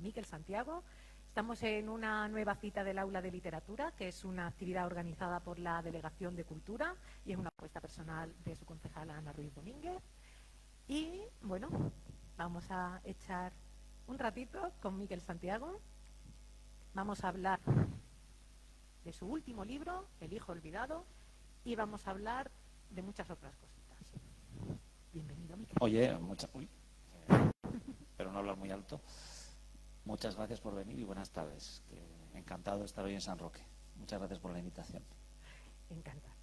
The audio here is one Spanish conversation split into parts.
Miquel Santiago. Estamos en una nueva cita del Aula de Literatura, que es una actividad organizada por la Delegación de Cultura y es una apuesta personal de su concejala Ana Ruiz Domínguez. Y bueno, vamos a echar un ratito con Miquel Santiago. Vamos a hablar de su último libro, El hijo olvidado, y vamos a hablar de muchas otras cositas. Bienvenido, Miquel. Oye, pero no hablar muy alto. Muchas gracias por venir y buenas tardes. Encantado de estar hoy en San Roque. Muchas gracias por la invitación. Encantado.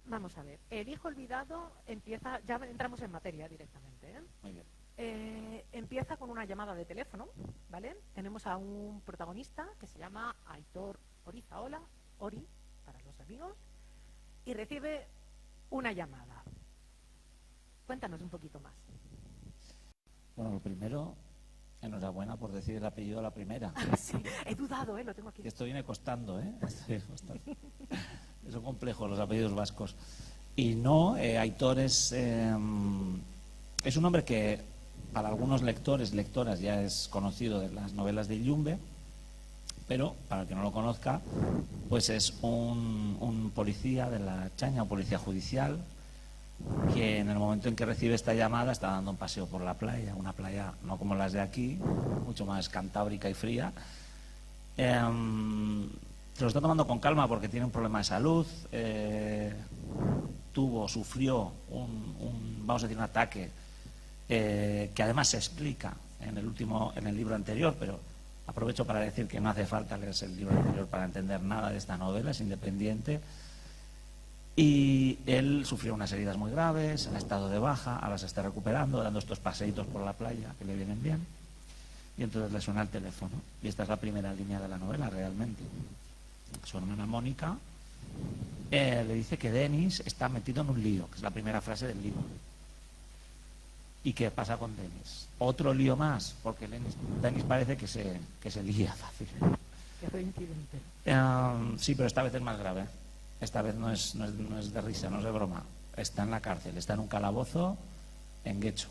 Vamos a ver. El hijo olvidado empieza, ya entramos en materia directamente, ¿eh? Muy bien. Empieza con una llamada de teléfono, ¿vale? Tenemos a un protagonista que se llama Aitor Orizaola, Ori, para los amigos, y recibe una llamada. Cuéntanos un poquito más. Bueno, lo primero, enhorabuena por decir el apellido a la primera. Sí, he dudado, lo tengo aquí. Esto viene costando, Son complejos los apellidos vascos. Y no, Aitor es un hombre que para algunos lectores, lectoras, ya es conocido de las novelas de Illumbe, pero para el que no lo conozca, pues es un policía de la Chaña, un policía judicial, que en el momento en que recibe esta llamada está dando un paseo por la playa, una playa no como las de aquí, mucho más cantábrica y fría. Se lo está tomando con calma porque tiene un problema de salud, sufrió vamos a decir, un ataque que además se explica en el libro anterior, pero aprovecho para decir que no hace falta leerse el libro anterior para entender nada de esta novela, es independiente. Y él sufrió unas heridas muy graves, ha estado de baja, ahora se está recuperando, dando estos paseitos por la playa que le vienen bien. Y entonces le suena el teléfono. Y esta es la primera línea de la novela, realmente. Su hermana Mónica le dice que Denis está metido en un lío, que es la primera frase del libro. ¿Y qué pasa con Denis? Otro lío más, porque Denis parece que se lía fácil. ¿Qué reincidente? Sí, pero esta vez es más grave. Esta vez no es de risa, no es de broma. Está en la cárcel, está en un calabozo en Guecho,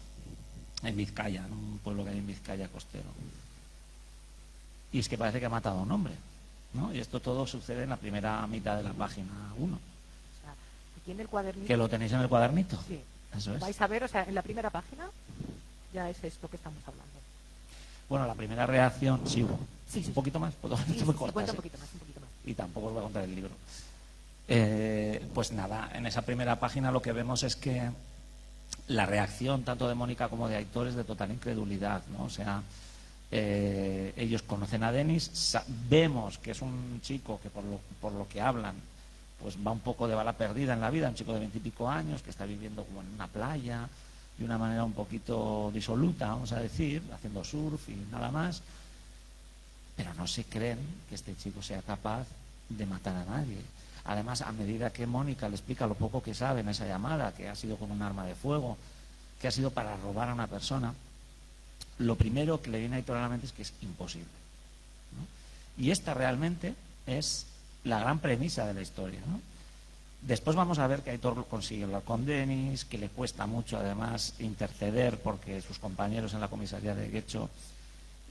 en Vizcaya, en un pueblo que hay en Vizcaya costero. Y es que parece que ha matado a un hombre, ¿no? Y esto todo sucede en la primera mitad de la página 1. O sea, aquí en el cuadernito. ¿Que lo tenéis en el cuadernito? Sí. Eso es. Vais a ver, o sea, en la primera página ya es esto que estamos hablando. Bueno, la primera reacción, sí hubo. Sí. Un poquito más, puedo Sí, cuenta un poquito más. Y tampoco os voy a contar el libro. Pues nada, en esa primera página lo que vemos es que la reacción tanto de Mónica como de Aitor es de total incredulidad, ¿no? O sea, ellos conocen a Denis, vemos que es un chico que por lo que hablan pues va un poco de bala perdida en la vida, un chico de 20 y pico años que está viviendo como en una playa de una manera un poquito disoluta, vamos a decir, haciendo surf y nada más, pero no se creen que este chico sea capaz de matar a nadie. Además, a medida que Mónica le explica lo poco que sabe en esa llamada, que ha sido con un arma de fuego, que ha sido para robar a una persona, lo primero que le viene a Aitor a la mente es que es imposible, ¿no? Y esta realmente es la gran premisa de la historia, ¿no? Después vamos a ver que Aitor consigue hablar con Denis, que le cuesta mucho además interceder porque sus compañeros en la comisaría de Guecho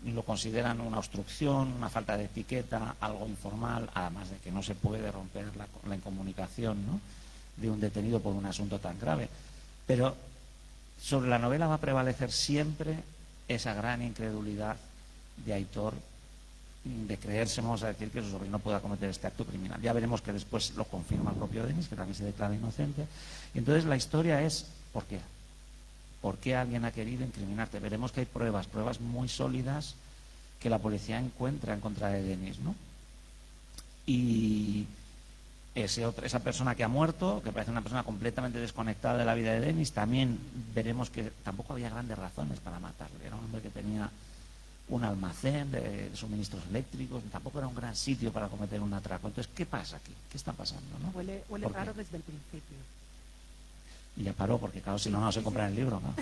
lo consideran una obstrucción, una falta de etiqueta, algo informal, además de que no se puede romper la incomunicación, ¿no?, de un detenido por un asunto tan grave. Pero sobre la novela va a prevalecer siempre esa gran incredulidad de Aitor, de creerse, vamos a decir, que su sobrino pueda cometer este acto criminal. Ya veremos que después lo confirma el propio Denis, que también se declara inocente. Y entonces la historia es, ¿por qué? ¿Por qué alguien ha querido incriminarte? Veremos que hay pruebas muy sólidas que la policía encuentra en contra de Denis, ¿no? Y esa persona que ha muerto, que parece una persona completamente desconectada de la vida de Denis, también veremos que tampoco había grandes razones para matarle. Era un hombre que tenía un almacén de suministros eléctricos, tampoco era un gran sitio para cometer un atraco. Entonces, ¿qué pasa aquí? ¿Qué está pasando, no? Huele raro desde el principio. Y ya paró, porque claro, si no se compra el libro, ¿no?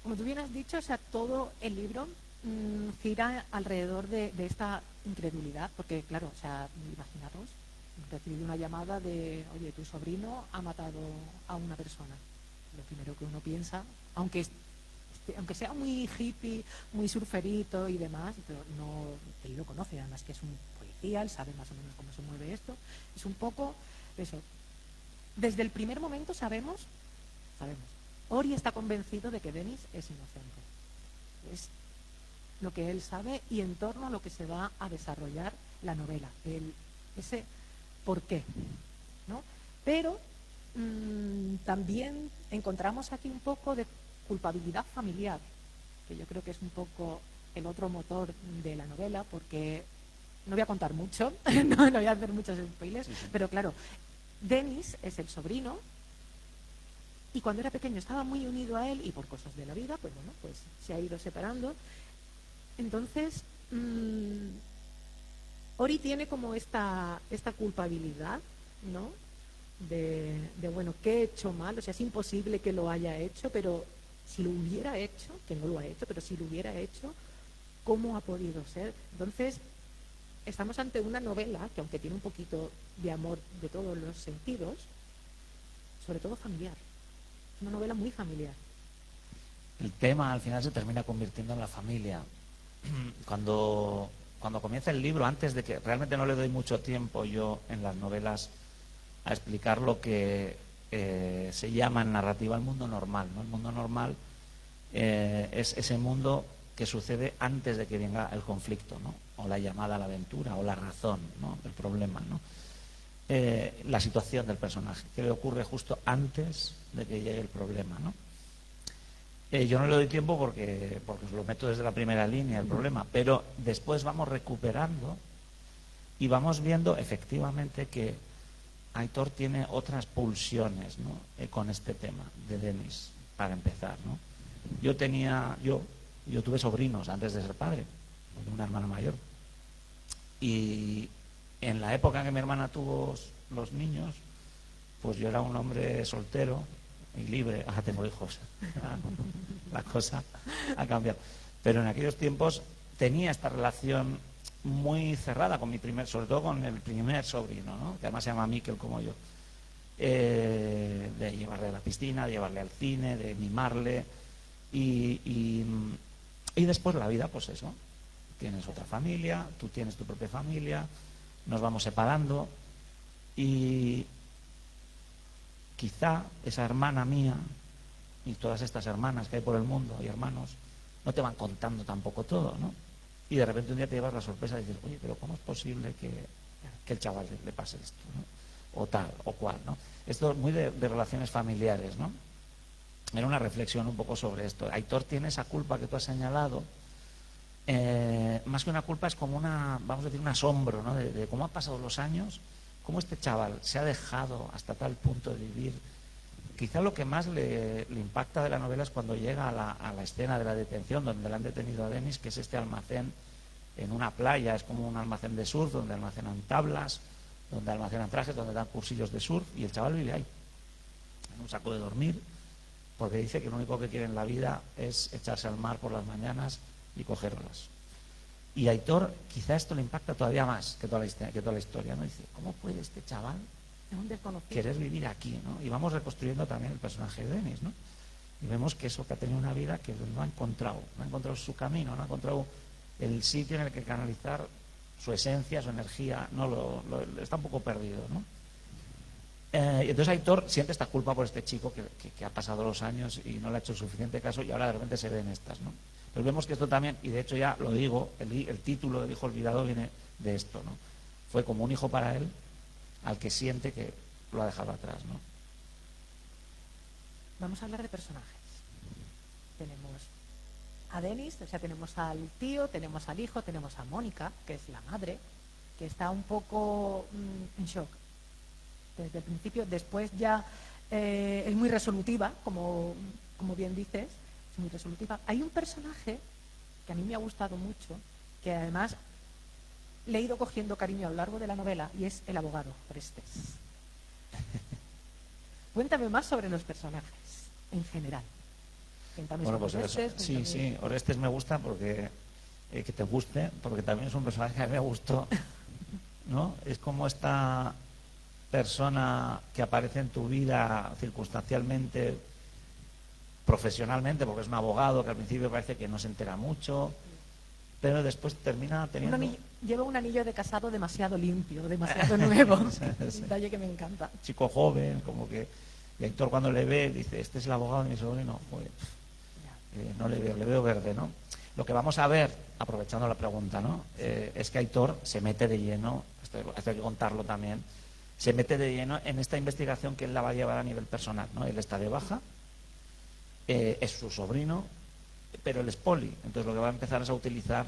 Como tú bien has dicho, o sea, todo el libro gira alrededor de esta incredulidad, porque claro, o sea, imaginaros, recibir una llamada de, oye, tu sobrino ha matado a una persona. Lo primero que uno piensa, aunque esté aunque sea muy hippie, muy surferito y demás, pero no, él lo conoce, además que es un policía, él sabe más o menos cómo se mueve esto. Es un poco eso. Desde el primer momento sabemos, Ori está convencido de que Dennis es inocente. Es lo que él sabe y en torno a lo que se va a desarrollar la novela, ese por qué, ¿no? Pero también encontramos aquí un poco de culpabilidad familiar, que yo creo que es un poco el otro motor de la novela, porque no voy a contar mucho, no voy a hacer muchos spoilers, pero claro, Dennis es el sobrino y cuando era pequeño estaba muy unido a él y por cosas de la vida, pues bueno, pues se ha ido separando. Entonces, Ori tiene como esta culpabilidad, ¿no? De, bueno, ¿qué he hecho mal? O sea, es imposible que lo haya hecho, pero si lo hubiera hecho, que no lo ha hecho, pero si lo hubiera hecho, ¿cómo ha podido ser? Entonces, estamos ante una novela que, aunque tiene un poquito de amor de todos los sentidos, sobre todo familiar. Es una novela muy familiar. El tema al final se termina convirtiendo en la familia. Cuando comienza el libro, antes de que realmente no le doy mucho tiempo yo en las novelas a explicar lo que se llama en narrativa el mundo normal, ¿no? El mundo normal es ese mundo que sucede antes de que venga el conflicto, ¿no? O la llamada a la aventura, o la razón, ¿no? El problema, ¿no? La situación del personaje, que le ocurre justo antes de que llegue el problema, ¿no? Yo no le doy tiempo porque os lo meto desde la primera línea el problema, pero después vamos recuperando y vamos viendo efectivamente que Aitor tiene otras pulsiones, ¿no? Con este tema de Dennis, para empezar, ¿no? Yo tuve sobrinos antes de ser padre, una hermana mayor, y en la época en que mi hermana tuvo los niños, pues yo era un hombre soltero y libre. Ahora tengo hijos. La cosa ha cambiado. Pero en aquellos tiempos tenía esta relación muy cerrada con sobre todo con el primer sobrino, ¿no? Que además se llama Miquel como yo. De llevarle a la piscina, de llevarle al cine, de mimarle. Y después la vida, pues eso. Tienes otra familia, tú tienes tu propia familia, nos vamos separando y quizá esa hermana mía y todas estas hermanas que hay por el mundo y hermanos no te van contando tampoco todo, ¿no? Y de repente un día te llevas la sorpresa de decir, oye, pero ¿cómo es posible que el chaval le pase esto, ¿no? O tal, o cual, ¿no? Esto es muy de relaciones familiares, ¿no? Era una reflexión un poco sobre esto. Aitor tiene esa culpa que tú has señalado. Más que una culpa es como vamos a decir, un asombro, ¿no? De cómo han pasado los años, cómo este chaval se ha dejado hasta tal punto de vivir. Quizá lo que más le impacta de la novela es cuando llega a la escena de la detención, donde le han detenido a Dennis, que es este almacén en una playa, es como un almacén de surf, donde almacenan tablas, donde almacenan trajes, donde dan cursillos de surf, y el chaval vive ahí, en un saco de dormir, porque dice que lo único que quiere en la vida es echarse al mar por las mañanas y coger olas. Y a Aitor quizá esto le impacta todavía más que toda la historia, ¿no? Dice, ¿cómo puede este chaval querer vivir aquí, ¿no? Y vamos reconstruyendo también el personaje de Dennis, ¿no? Y vemos que eso, que ha tenido una vida que no ha encontrado su camino, no ha encontrado el sitio en el que canalizar su esencia, su energía, está un poco perdido, ¿no? Y entonces Aitor siente esta culpa por este chico que ha pasado los años y no le ha hecho suficiente caso y ahora de repente se ven estas, ¿no? Pero vemos que esto también, y de hecho ya lo digo, el título del hijo olvidado viene de esto, ¿no? Fue como un hijo para él al que siente que lo ha dejado atrás, ¿no? Vamos a hablar de personajes. Tenemos a Dennis, o sea, tenemos al tío, tenemos al hijo, tenemos a Mónica, que es la madre, que está un poco en shock desde el principio. Después ya es muy resolutiva, como bien dices, es muy resolutiva. Hay un personaje que a mí me ha gustado mucho, que además le he ido cogiendo cariño a lo largo de la novela, y es el abogado Orestes. Cuéntame más sobre los personajes en general. Bueno, pues Orestes, sí, Orestes me gusta porque que te guste, porque también es un personaje que a mí me gustó, ¿no? Es como esta persona que aparece en tu vida circunstancialmente profesionalmente, porque es un abogado que al principio parece que no se entera mucho, pero después termina teniendo... Lleva un anillo de casado demasiado limpio, demasiado nuevo. Sí. Un detalle que me encanta. Chico joven, como que el Héctor cuando le ve dice, este es el abogado de mi sobrino. Joder, no le veo verde, ¿no? Lo que vamos a ver, aprovechando la pregunta, ¿no? Es que Aitor se mete de lleno, esto hay que contarlo también, se mete de lleno en esta investigación que él la va a llevar a nivel personal, ¿no? Él está de baja, es su sobrino, pero él es poli, entonces lo que va a empezar es a utilizar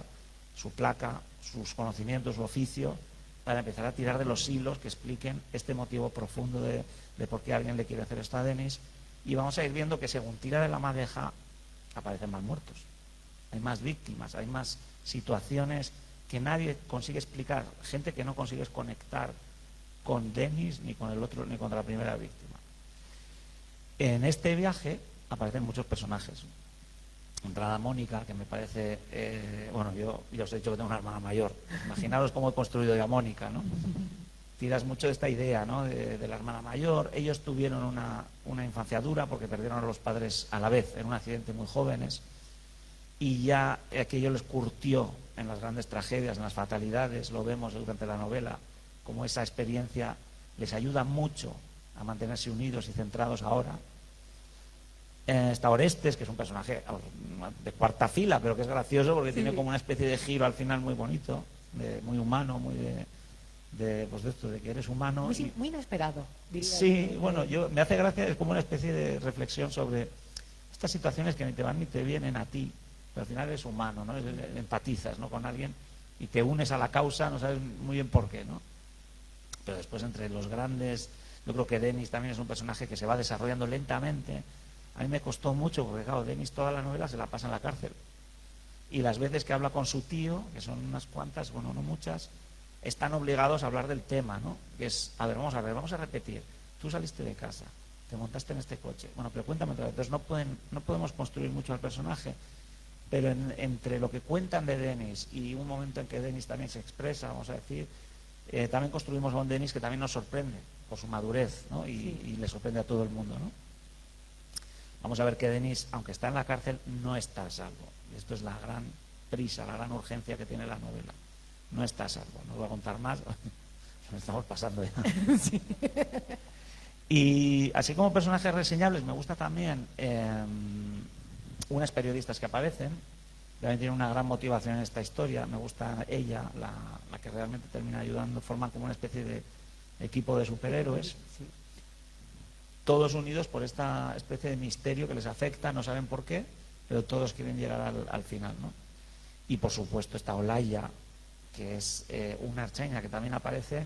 su placa, sus conocimientos, su oficio, para empezar a tirar de los hilos que expliquen este motivo profundo de por qué alguien le quiere hacer esto a Denis, y vamos a ir viendo que según tira de la madeja aparecen más muertos, hay más víctimas, hay más situaciones que nadie consigue explicar, gente que no consigues conectar con Denis ni con el otro ni con la primera víctima. En este viaje aparecen muchos personajes. Entrada Mónica, que me parece, bueno, yo ya os he dicho que tengo una hermana mayor, imaginaros cómo he construido yo a Mónica, ¿no? Tiras mucho de esta idea, ¿no? de la hermana mayor. Ellos tuvieron una infancia dura porque perdieron a los padres a la vez en un accidente muy jóvenes, y ya aquello les curtió en las grandes tragedias, en las fatalidades. Lo vemos durante la novela, como esa experiencia les ayuda mucho a mantenerse unidos y centrados ahora. Está Orestes, que es un personaje de cuarta fila, pero que es gracioso porque tiene como una especie de giro al final muy bonito, muy humano, muy pues de esto, de que eres humano. Muy inesperado, diría. Sí, bueno, me hace gracia, es como una especie de reflexión sobre estas situaciones que ni te van ni te vienen a ti, pero al final eres humano, ¿no? Empatizas, ¿no? con alguien y te unes a la causa, no sabes muy bien por qué, ¿no? Pero después, entre los grandes, yo creo que Denis también es un personaje que se va desarrollando lentamente. A mí me costó mucho porque, claro, Denis toda la novela se la pasa en la cárcel, y las veces que habla con su tío, que son unas cuantas, bueno, no muchas, están obligados a hablar del tema, ¿no? Que es, vamos a repetir, tú saliste de casa, te montaste en este coche, bueno, pero cuéntame otra vez. Entonces no podemos construir mucho al personaje, pero entre lo que cuentan de Denis y un momento en que Denis también se expresa, vamos a decir, también construimos a un Denis que también nos sorprende por su madurez, ¿no? Y le sorprende a todo el mundo, ¿no? Vamos a ver que Denis, aunque está en la cárcel, no está a salvo. Y esto es la gran prisa, la gran urgencia que tiene la novela. No está a salvo. No os voy a contar más. Nos estamos pasando ya. Sí. Y así como personajes reseñables, me gusta también unas periodistas que aparecen. También tiene una gran motivación en esta historia. Me gusta ella, la que realmente termina ayudando. Forman como una especie de equipo de superhéroes. Sí. Todos unidos por esta especie de misterio que les afecta, no saben por qué, pero todos quieren llegar al final, ¿no? Y por supuesto está Olaya, que es una archeña que también aparece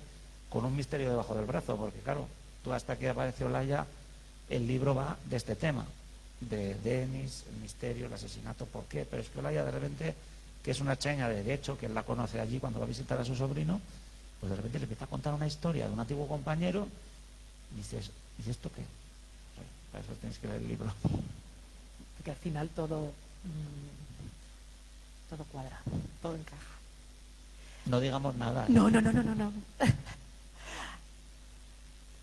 con un misterio debajo del brazo, porque claro, tú hasta que aparece Olaya, el libro va de este tema, de Denis, el misterio, el asesinato, ¿por qué? Pero es que Olaya de repente, que es una archeña de derecho, que él la conoce allí cuando va a visitar a su sobrino, pues de repente le empieza a contar una historia de un antiguo compañero, y dices, ¿y esto qué? Para eso tenéis que leer el libro. Porque al final todo cuadra, todo encaja. No digamos nada. No.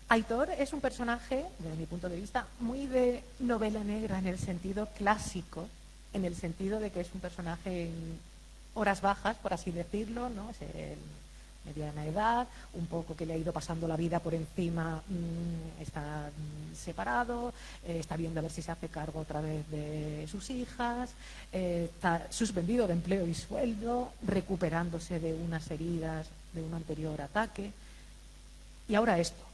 Aitor es un personaje, desde mi punto de vista, muy de novela negra en el sentido clásico, en el sentido de que es un personaje en horas bajas, por así decirlo, ¿no? Es el mediana edad, un poco que le ha ido pasando la vida por encima, está separado, está viendo a ver si se hace cargo otra vez de sus hijas, está suspendido de empleo y sueldo, recuperándose de unas heridas de un anterior ataque, y ahora esto.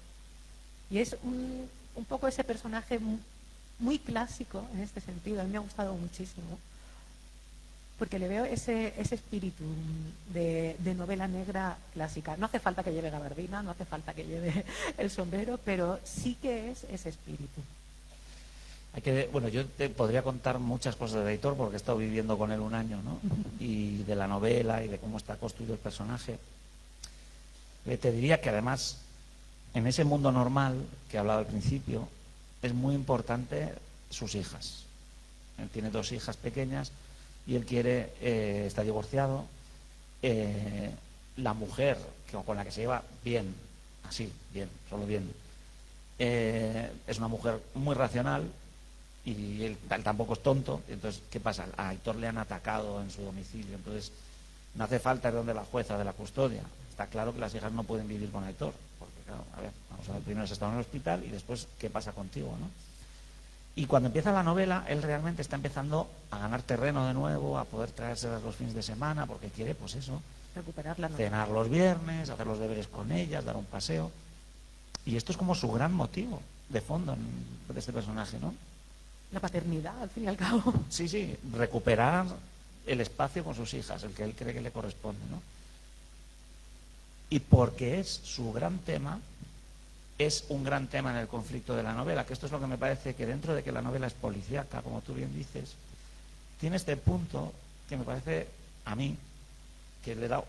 Y es un poco ese personaje muy clásico en este sentido. A mí me ha gustado muchísimo, porque le veo ese espíritu de novela negra clásica. No hace falta que lleve gabardina, no hace falta que lleve el sombrero, pero sí que es ese espíritu. Bueno, yo te podría contar muchas cosas de Aitor porque he estado viviendo con él un año, ¿no? Y de la novela y de cómo está construido el personaje. Te diría que además, en ese mundo normal que he hablado al principio, es muy importante sus hijas. Él tiene 2 hijas pequeñas y él está divorciado. La mujer con la que se lleva bien, así, bien, solo bien, es una mujer muy racional, y él tampoco es tonto. Entonces, ¿qué pasa? A Aitor le han atacado en su domicilio, entonces no hace falta ir donde la jueza de la custodia. Está claro que las hijas no pueden vivir con Aitor, porque claro, a ver, vamos a ver, primero has estado en el hospital y después, ¿qué pasa contigo, no? Y cuando empieza la novela, él realmente está empezando a ganar terreno de nuevo, a poder traérselas los fines de semana, porque quiere, pues eso, Recuperar la cenar los viernes, hacer los deberes con ellas, dar un paseo. Y esto es como su gran motivo de fondo de este personaje, ¿no? la paternidad, al fin y al cabo. Sí, sí, recuperar el espacio con sus hijas, el que él cree que le corresponde, ¿no? Y porque es su gran tema, es un gran tema en el conflicto de la novela, que esto es lo que me parece que dentro de que la novela es policíaca, como tú bien dices, tiene este punto que me parece a mí que le da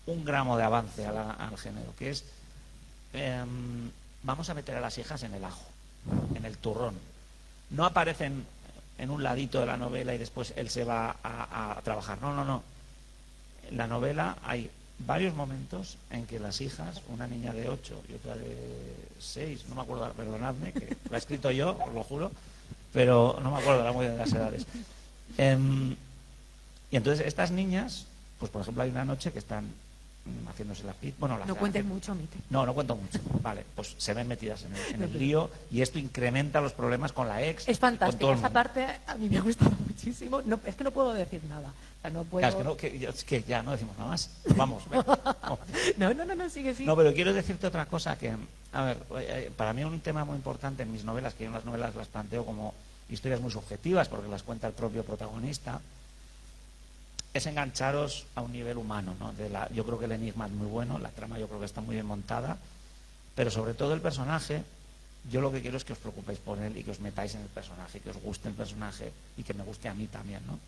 un gramo de avance al género, que es vamos a meter a las hijas en el ajo, en el turrón. No aparecen en un ladito de la novela y después él se va a trabajar. No, no, no. En la novela hay varios momentos en que las hijas, una niña de 8 y otra de 6, no me acuerdo, perdonadme, que lo he escrito yo, os lo juro, pero no me acuerdo muy bien de las edades. Y entonces estas niñas, pues por ejemplo hay una noche que están haciéndose la pizza. Bueno, no cuentes mucho, Mite. No cuento mucho. Vale, pues se ven metidas en el lío y esto incrementa los problemas con la ex. Es fantástico. Esa parte a mí me ha gustado muchísimo. No, es que no puedo decir nada. O sea, no puedo... Claro, es que ya no decimos nada más. Vamos. No, sigue. No, pero quiero decirte otra cosa que, a ver, para mí un tema muy importante en mis novelas, que yo en las novelas las planteo como historias muy subjetivas porque las cuenta el propio protagonista, es engancharos a un nivel humano, ¿no? Yo creo que el enigma es muy bueno, la trama yo creo que está muy bien montada, pero sobre todo el personaje, yo lo que quiero es que os preocupéis por él y que os metáis en el personaje, que os guste el personaje y que me guste a mí también, ¿no?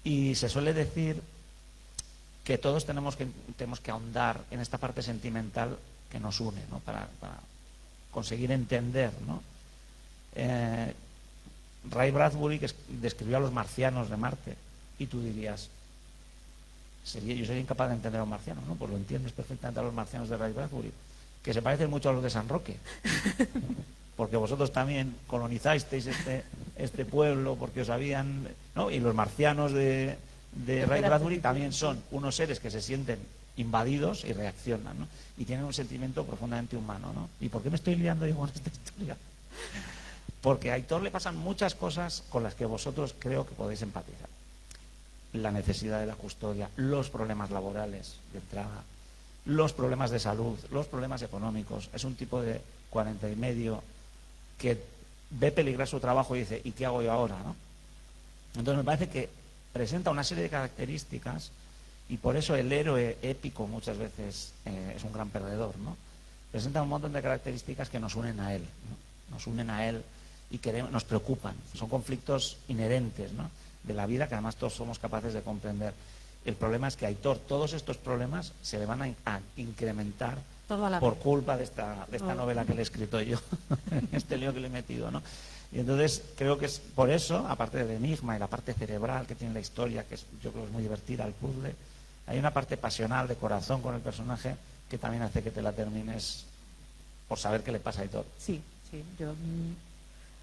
Y se suele decir que todos tenemos que ahondar en esta parte sentimental que nos une, ¿no? Para conseguir entender, ¿no? Ray Bradbury, que describió a los marcianos de Marte, y tú dirías, yo soy incapaz de entender a los marcianos, ¿no? Pues lo entiendes perfectamente a los marcianos de Ray Bradbury, que se parecen mucho a los de San Roque, porque vosotros también colonizasteis este pueblo, porque os habían, ¿no? Y los marcianos de Ray Bradbury también son unos seres que se sienten invadidos y reaccionan, ¿no? Y tienen un sentimiento profundamente humano, ¿no? ¿Y por qué me estoy liando yo con esta historia? Porque a Aitor le pasan muchas cosas con las que vosotros creo que podéis empatizar. La necesidad de la custodia, los problemas laborales de entrada, los problemas de salud, los problemas económicos. Es un tipo de 40 y medio que ve peligrar su trabajo y dice, ¿y qué hago yo ahora, no? Entonces me parece que presenta una serie de características y por eso el héroe épico muchas veces es un gran perdedor, ¿no? Presenta un montón de características que nos unen a él, ¿no? Nos unen a él y nos preocupan. Son conflictos inherentes, ¿no? De la vida que además todos somos capaces de comprender. El problema es que a Aitor todos estos problemas se le van a incrementar por culpa de esta novela que le he escrito yo, este lío que le he metido, ¿no? Y entonces creo que es por eso, aparte del enigma y la parte cerebral que tiene la historia, que yo creo que es muy divertida, el puzzle, hay una parte pasional de corazón con el personaje que también hace que te la termines por saber qué le pasa a Aitor. Sí, yo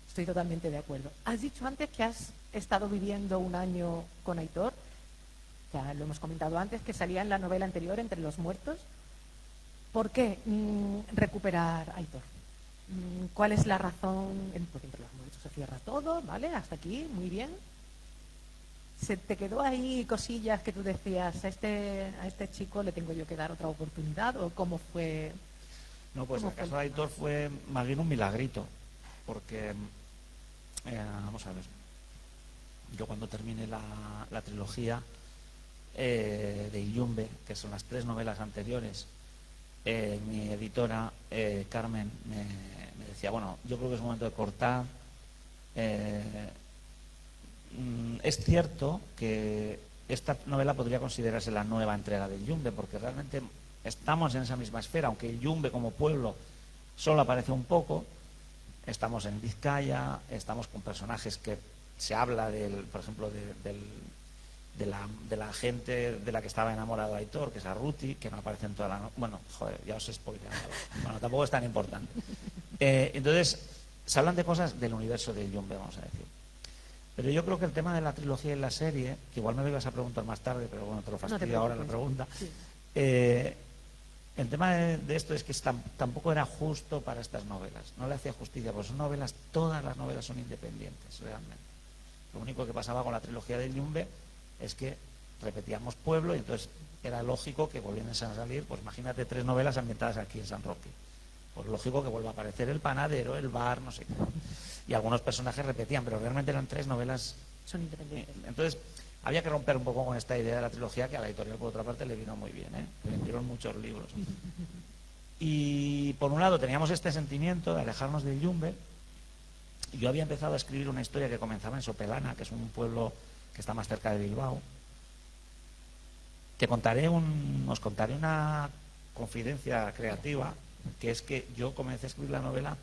estoy totalmente de acuerdo. Has dicho antes que has estado viviendo un año con Aitor, ya lo hemos comentado antes, que salía en la novela anterior, Entre los muertos. ¿Por qué recuperar a Aitor? ¿Cuál es la razón? Porque Entre los muertos se cierra todo, ¿vale? Hasta aquí, muy bien. ¿Se te quedó ahí cosillas que tú decías, a este chico le tengo yo que dar otra oportunidad? ¿O cómo fue? No, pues el caso de Aitor fue más bien un milagrito, porque vamos a ver, yo cuando terminé la trilogía de Illumbe, que son las 3 novelas anteriores, mi editora Carmen me decía, bueno, yo creo que es momento de cortar. Es cierto que esta novela podría considerarse la nueva entrega de Illumbe, porque realmente estamos en esa misma esfera, aunque Illumbe como pueblo solo aparece un poco. Estamos en Vizcaya, estamos con personajes que se habla por ejemplo, de la gente de la que estaba enamorado Aitor, que es Arruti, que no aparece en toda la... Bueno, joder, ya os he spoileado. Bueno, tampoco es tan importante. Entonces, se hablan de cosas del universo de Jumbe, vamos a decir. Pero yo creo que el tema de la trilogía y la serie, que igual me lo ibas a preguntar más tarde, pero bueno, te lo fastidio ahora la pregunta. Sí. El tema de esto es que tampoco era justo para estas novelas. No le hacía justicia, porque son novelas, todas las novelas son independientes, realmente. Lo único que pasaba con la trilogía de Jumbe es que repetíamos pueblo y entonces era lógico que volvieran a salir, pues imagínate 3 novelas ambientadas aquí en San Roque. Pues lógico que vuelva a aparecer el panadero, el bar, no sé qué. Y algunos personajes repetían, pero realmente eran 3 novelas. Son independientes. Entonces, había que romper un poco con esta idea de la trilogía, que a la editorial, por otra parte, le vino muy bien, ¿eh? Le vendieron muchos libros. Y por un lado teníamos este sentimiento de alejarnos de Jumbe. Yo había empezado a escribir una historia que comenzaba en Sopelana, que es un pueblo que está más cerca de Bilbao. Os contaré una confidencia creativa, que es que yo comencé a escribir la novela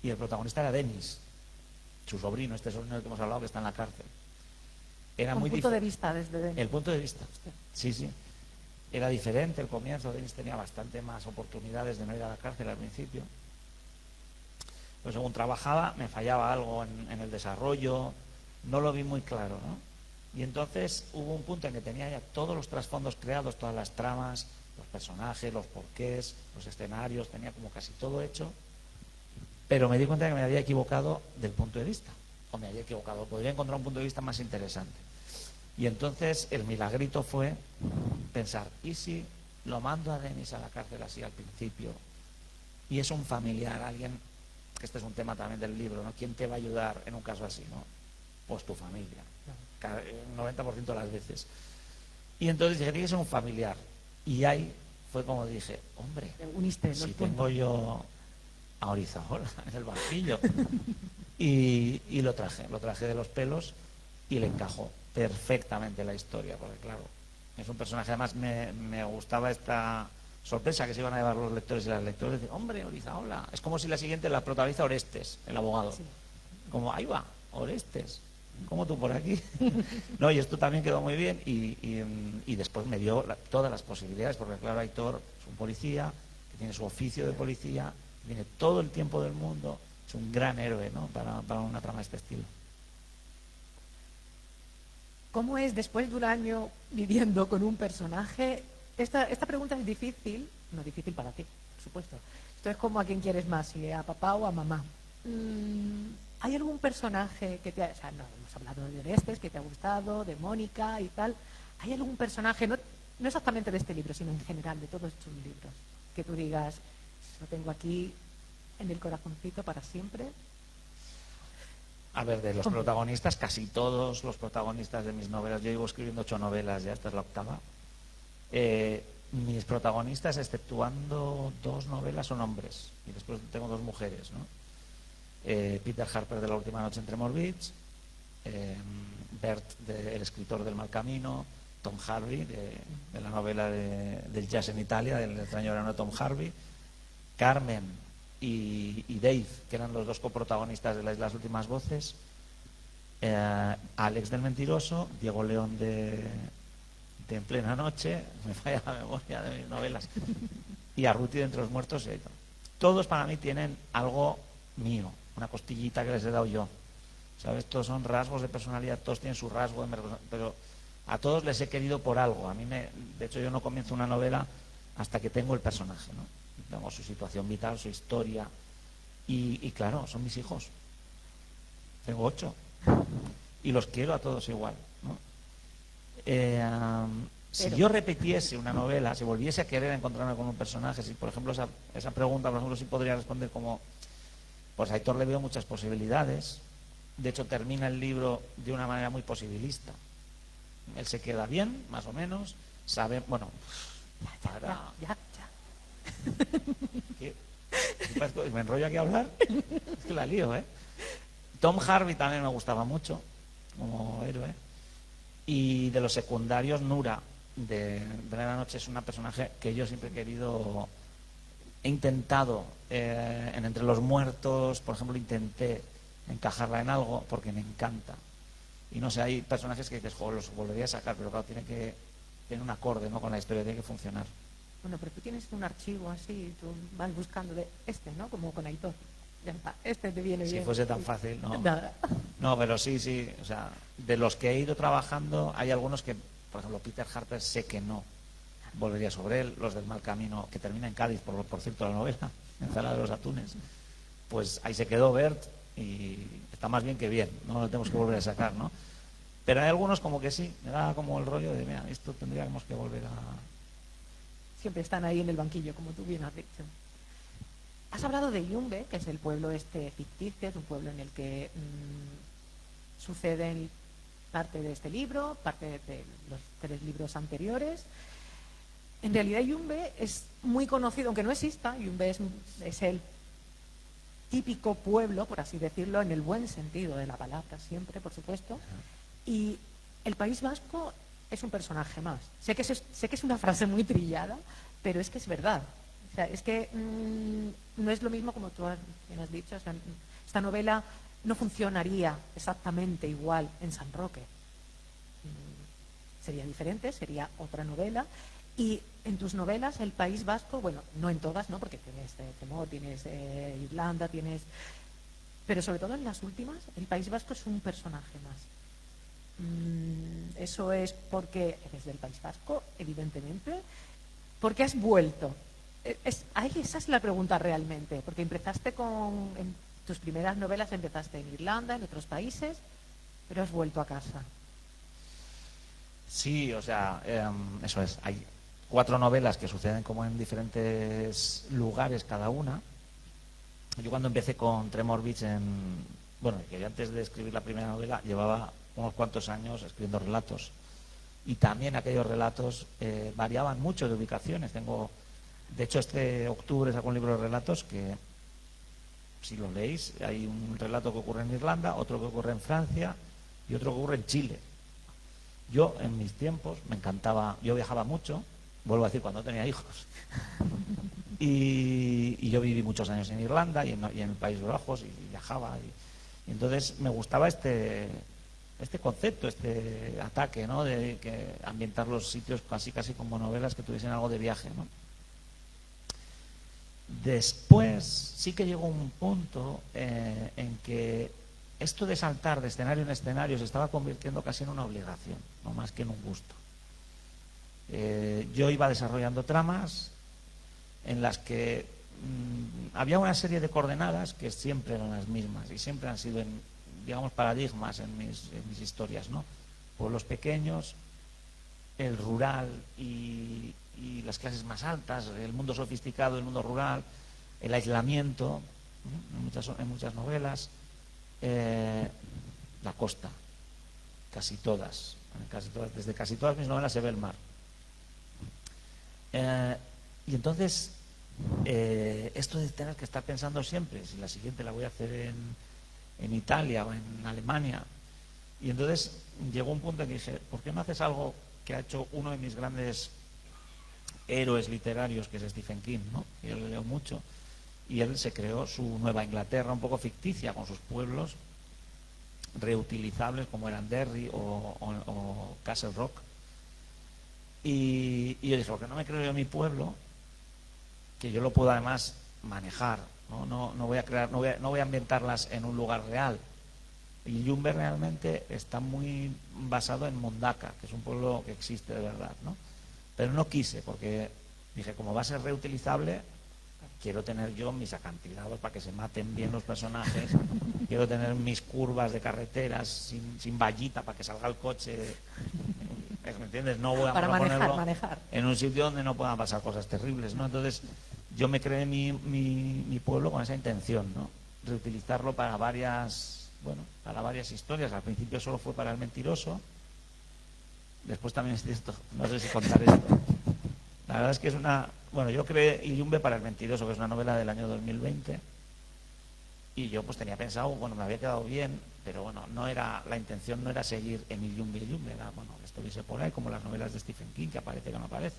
y el protagonista era Denis, su sobrino, este sobrino del que hemos hablado, que está en la cárcel. Era Un muy punto de vista desde Denis. El punto de vista, sí, sí. Era diferente el comienzo. Denis tenía bastante más oportunidades de no ir a la cárcel al principio. Pero según trabajaba, me fallaba algo en el desarrollo, no lo vi muy claro, ¿no? Y entonces hubo un punto en que tenía ya todos los trasfondos creados, todas las tramas, los personajes, los porqués, los escenarios, tenía como casi todo hecho, pero me di cuenta de que me había equivocado del punto de vista, o me había equivocado, podría encontrar un punto de vista más interesante. Y entonces el milagrito fue pensar, ¿y si lo mando a Denis a la cárcel así al principio? Y es un familiar, alguien, que este es un tema también del libro, ¿no? ¿Quién te va a ayudar en un caso así, no? Pues tu familia, el 90% de las veces. Y entonces dije, tiene que ser un familiar. Y ahí fue como dije, hombre, si tengo yo a Orizaola en el banquillo. Y lo traje de los pelos y le encajó perfectamente la historia, porque claro, es un personaje, además me gustaba esta sorpresa que se iban a llevar los lectores y las lectoras, de hombre, Orizaola, es como si la siguiente la protagoniza Orestes, el abogado, sí. Como, ahí va, Orestes, como tú por aquí. No, y esto también quedó muy bien y después me dio todas las posibilidades, porque claro, Aitor es un policía que tiene su oficio de policía, tiene todo el tiempo del mundo, es un gran héroe, ¿no? para una trama de este estilo. ¿Cómo es después de un año viviendo con un personaje? Esta pregunta es difícil, no difícil para ti, por supuesto. Esto es como a quién quieres más, si a papá o a mamá. ¿Hay algún personaje que te ha... O sea, no, hemos hablado de Orestes, que te ha gustado, de Mónica y tal. ¿Hay algún personaje, no exactamente de este libro, sino en general, de todos estos libros, que tú digas, lo tengo aquí en el corazoncito para siempre? A ver, de los protagonistas, casi todos los protagonistas de mis novelas, yo llevo escribiendo 8 novelas, ya esta es la 8ª. Mis protagonistas, exceptuando 2 novelas, son hombres, y después tengo 2 mujeres, ¿no? Peter Harper de La última noche en Tremor Beach, Bert, el escritor del Mal Camino, Tom Harvey, de la novela del jazz en Italia, del extraño verano de Tom Harvey, Carmen y Dave, que eran los 2 coprotagonistas de Las últimas voces, Alex del Mentiroso, Diego León de En plena noche, me falla la memoria de mis novelas, y Arruti de Entre los muertos. Todos para mí tienen algo mío, una costillita que les he dado yo, ¿sabes? Todos son rasgos de personalidad, todos tienen su rasgo, pero a todos les he querido por algo. De hecho, yo no comienzo una novela hasta que tengo el personaje, ¿no? Tengo su situación vital, su historia, y claro, son mis hijos. Tengo 8 y los quiero a todos igual, ¿no? Si yo repitiese una novela, si volviese a querer encontrarme con un personaje, si por ejemplo esa pregunta, por ejemplo, si podría responder como, pues a Aitor le veo muchas posibilidades. De hecho, termina el libro de una manera muy posibilista. Él se queda bien, más o menos, sabe, bueno, Ya. ¿Qué? ¿Me enrollo aquí a hablar? Es que la lío, ¿eh? Tom Harvey también me gustaba mucho como héroe. Y de los secundarios, Nura de la noche es una personaje que yo siempre he intentado en Entre los muertos, por ejemplo, intenté encajarla en algo porque me encanta. Y no sé, hay personajes que dices, joder, los volvería a sacar, pero claro, tiene que tener un acorde, ¿no?, con la historia, tiene que funcionar. Bueno, pero tú tienes un archivo así, tú vas buscando de ¿no? Como con Aitor. Ya está, este te viene bien. Si fuese tan fácil, no. Nada. No, pero sí, o sea, de los que he ido trabajando, hay algunos que, por ejemplo, Peter Harper, sé que no volvería sobre él. Los del Mal Camino, que termina en Cádiz, por cierto, la novela, en Zala de los Atunes, pues ahí se quedó Bert y está más bien que bien, no lo tenemos que volver a sacar, ¿no? Pero hay algunos como que sí, me da como el rollo de, mira, esto tendríamos que volver a... Siempre están ahí en el banquillo, como tú bien has dicho. Has hablado de Yumbe, que es el pueblo este ficticio, es un pueblo en el que suceden parte de este libro, parte de los 3 libros anteriores. En realidad Yumbe es muy conocido, aunque no exista. Yumbe es el típico pueblo, por así decirlo, en el buen sentido de la palabra, siempre, por supuesto. Y el País Vasco es un personaje más. Sé que es una frase muy trillada, pero es que es verdad. O sea, es que no es lo mismo como tú bien has dicho. O sea, esta novela no funcionaría exactamente igual en San Roque. Sería diferente, sería otra novela. Y en tus novelas, el País Vasco, bueno, no en todas, ¿no? Porque tienes Temor, tienes Irlanda, tienes... Pero sobre todo en las últimas, el País Vasco es un personaje más. Eso es porque eres del País Vasco, evidentemente. ¿Por qué has vuelto? Esa es la pregunta realmente. Porque empezaste en tus primeras novelas empezaste en Irlanda, en otros países, pero has vuelto a casa. Sí, o sea, eso es. Hay 4 novelas que suceden como en diferentes lugares cada una. Yo cuando empecé con Tremor Beach bueno, que yo antes de escribir la primera novela llevaba unos cuantos años escribiendo relatos. Y también aquellos relatos variaban mucho de ubicaciones. De hecho, este octubre saco un libro de relatos que, si lo leéis, hay un relato que ocurre en Irlanda, otro que ocurre en Francia y otro que ocurre en Chile. Yo, en mis tiempos, me encantaba, yo viajaba mucho, vuelvo a decir, cuando tenía hijos. Y yo viví muchos años en Irlanda y en Países Bajos y viajaba. Y entonces me gustaba este concepto, este ataque, ¿no? De que ambientar los sitios casi como novelas que tuviesen algo de viaje, ¿no? Después sí que llegó un punto en que esto de saltar de escenario en escenario se estaba convirtiendo casi en una obligación, no más que en un gusto. Yo iba desarrollando tramas en las que había una serie de coordenadas que siempre eran las mismas y siempre han sido, digamos, paradigmas en mis historias, ¿no? Pueblos pequeños, el rural y las clases más altas, el mundo sofisticado, el mundo rural, el aislamiento, ¿no? En muchas novelas, la costa, casi todas, desde casi todas mis novelas se ve el mar. Y entonces, esto de tener que estar pensando siempre, si la siguiente la voy a hacer en Italia o en Alemania, y entonces llegó un punto en que dije, ¿por qué no haces algo que ha hecho uno de mis grandes héroes literarios, que es Stephen King, ¿no? Yo le leo mucho, y él se creó su Nueva Inglaterra un poco ficticia, con sus pueblos reutilizables como eran Derry o Castle Rock. Y yo dije, ¿por qué no me creo yo mi pueblo, que yo lo puedo además manejar, ¿no? No voy a ambientarlas en un lugar real. Y Yumbe realmente está muy basado en Mundaka, que es un pueblo que existe de verdad, ¿no? Pero no quise, porque dije, como va a ser reutilizable, quiero tener yo mis acantilados para que se maten bien los personajes, quiero tener mis curvas de carreteras sin vallita para que salga el coche, ¿me entiendes? No voy a manejar. en un sitio donde no puedan pasar cosas terribles, ¿no? Entonces yo me creé mi pueblo con esa intención, ¿no? Reutilizarlo para varias historias. Al principio solo fue para El Mentiroso, después también es esto, no sé si contar esto. La verdad es que yo creé Yumbe para El Mentiroso, que es una novela del año 2020, y yo pues tenía pensado, me había quedado bien, pero bueno, la intención no era seguir en Yumbe, era, que estuviese por ahí, como las novelas de Stephen King, que aparece, que no aparece.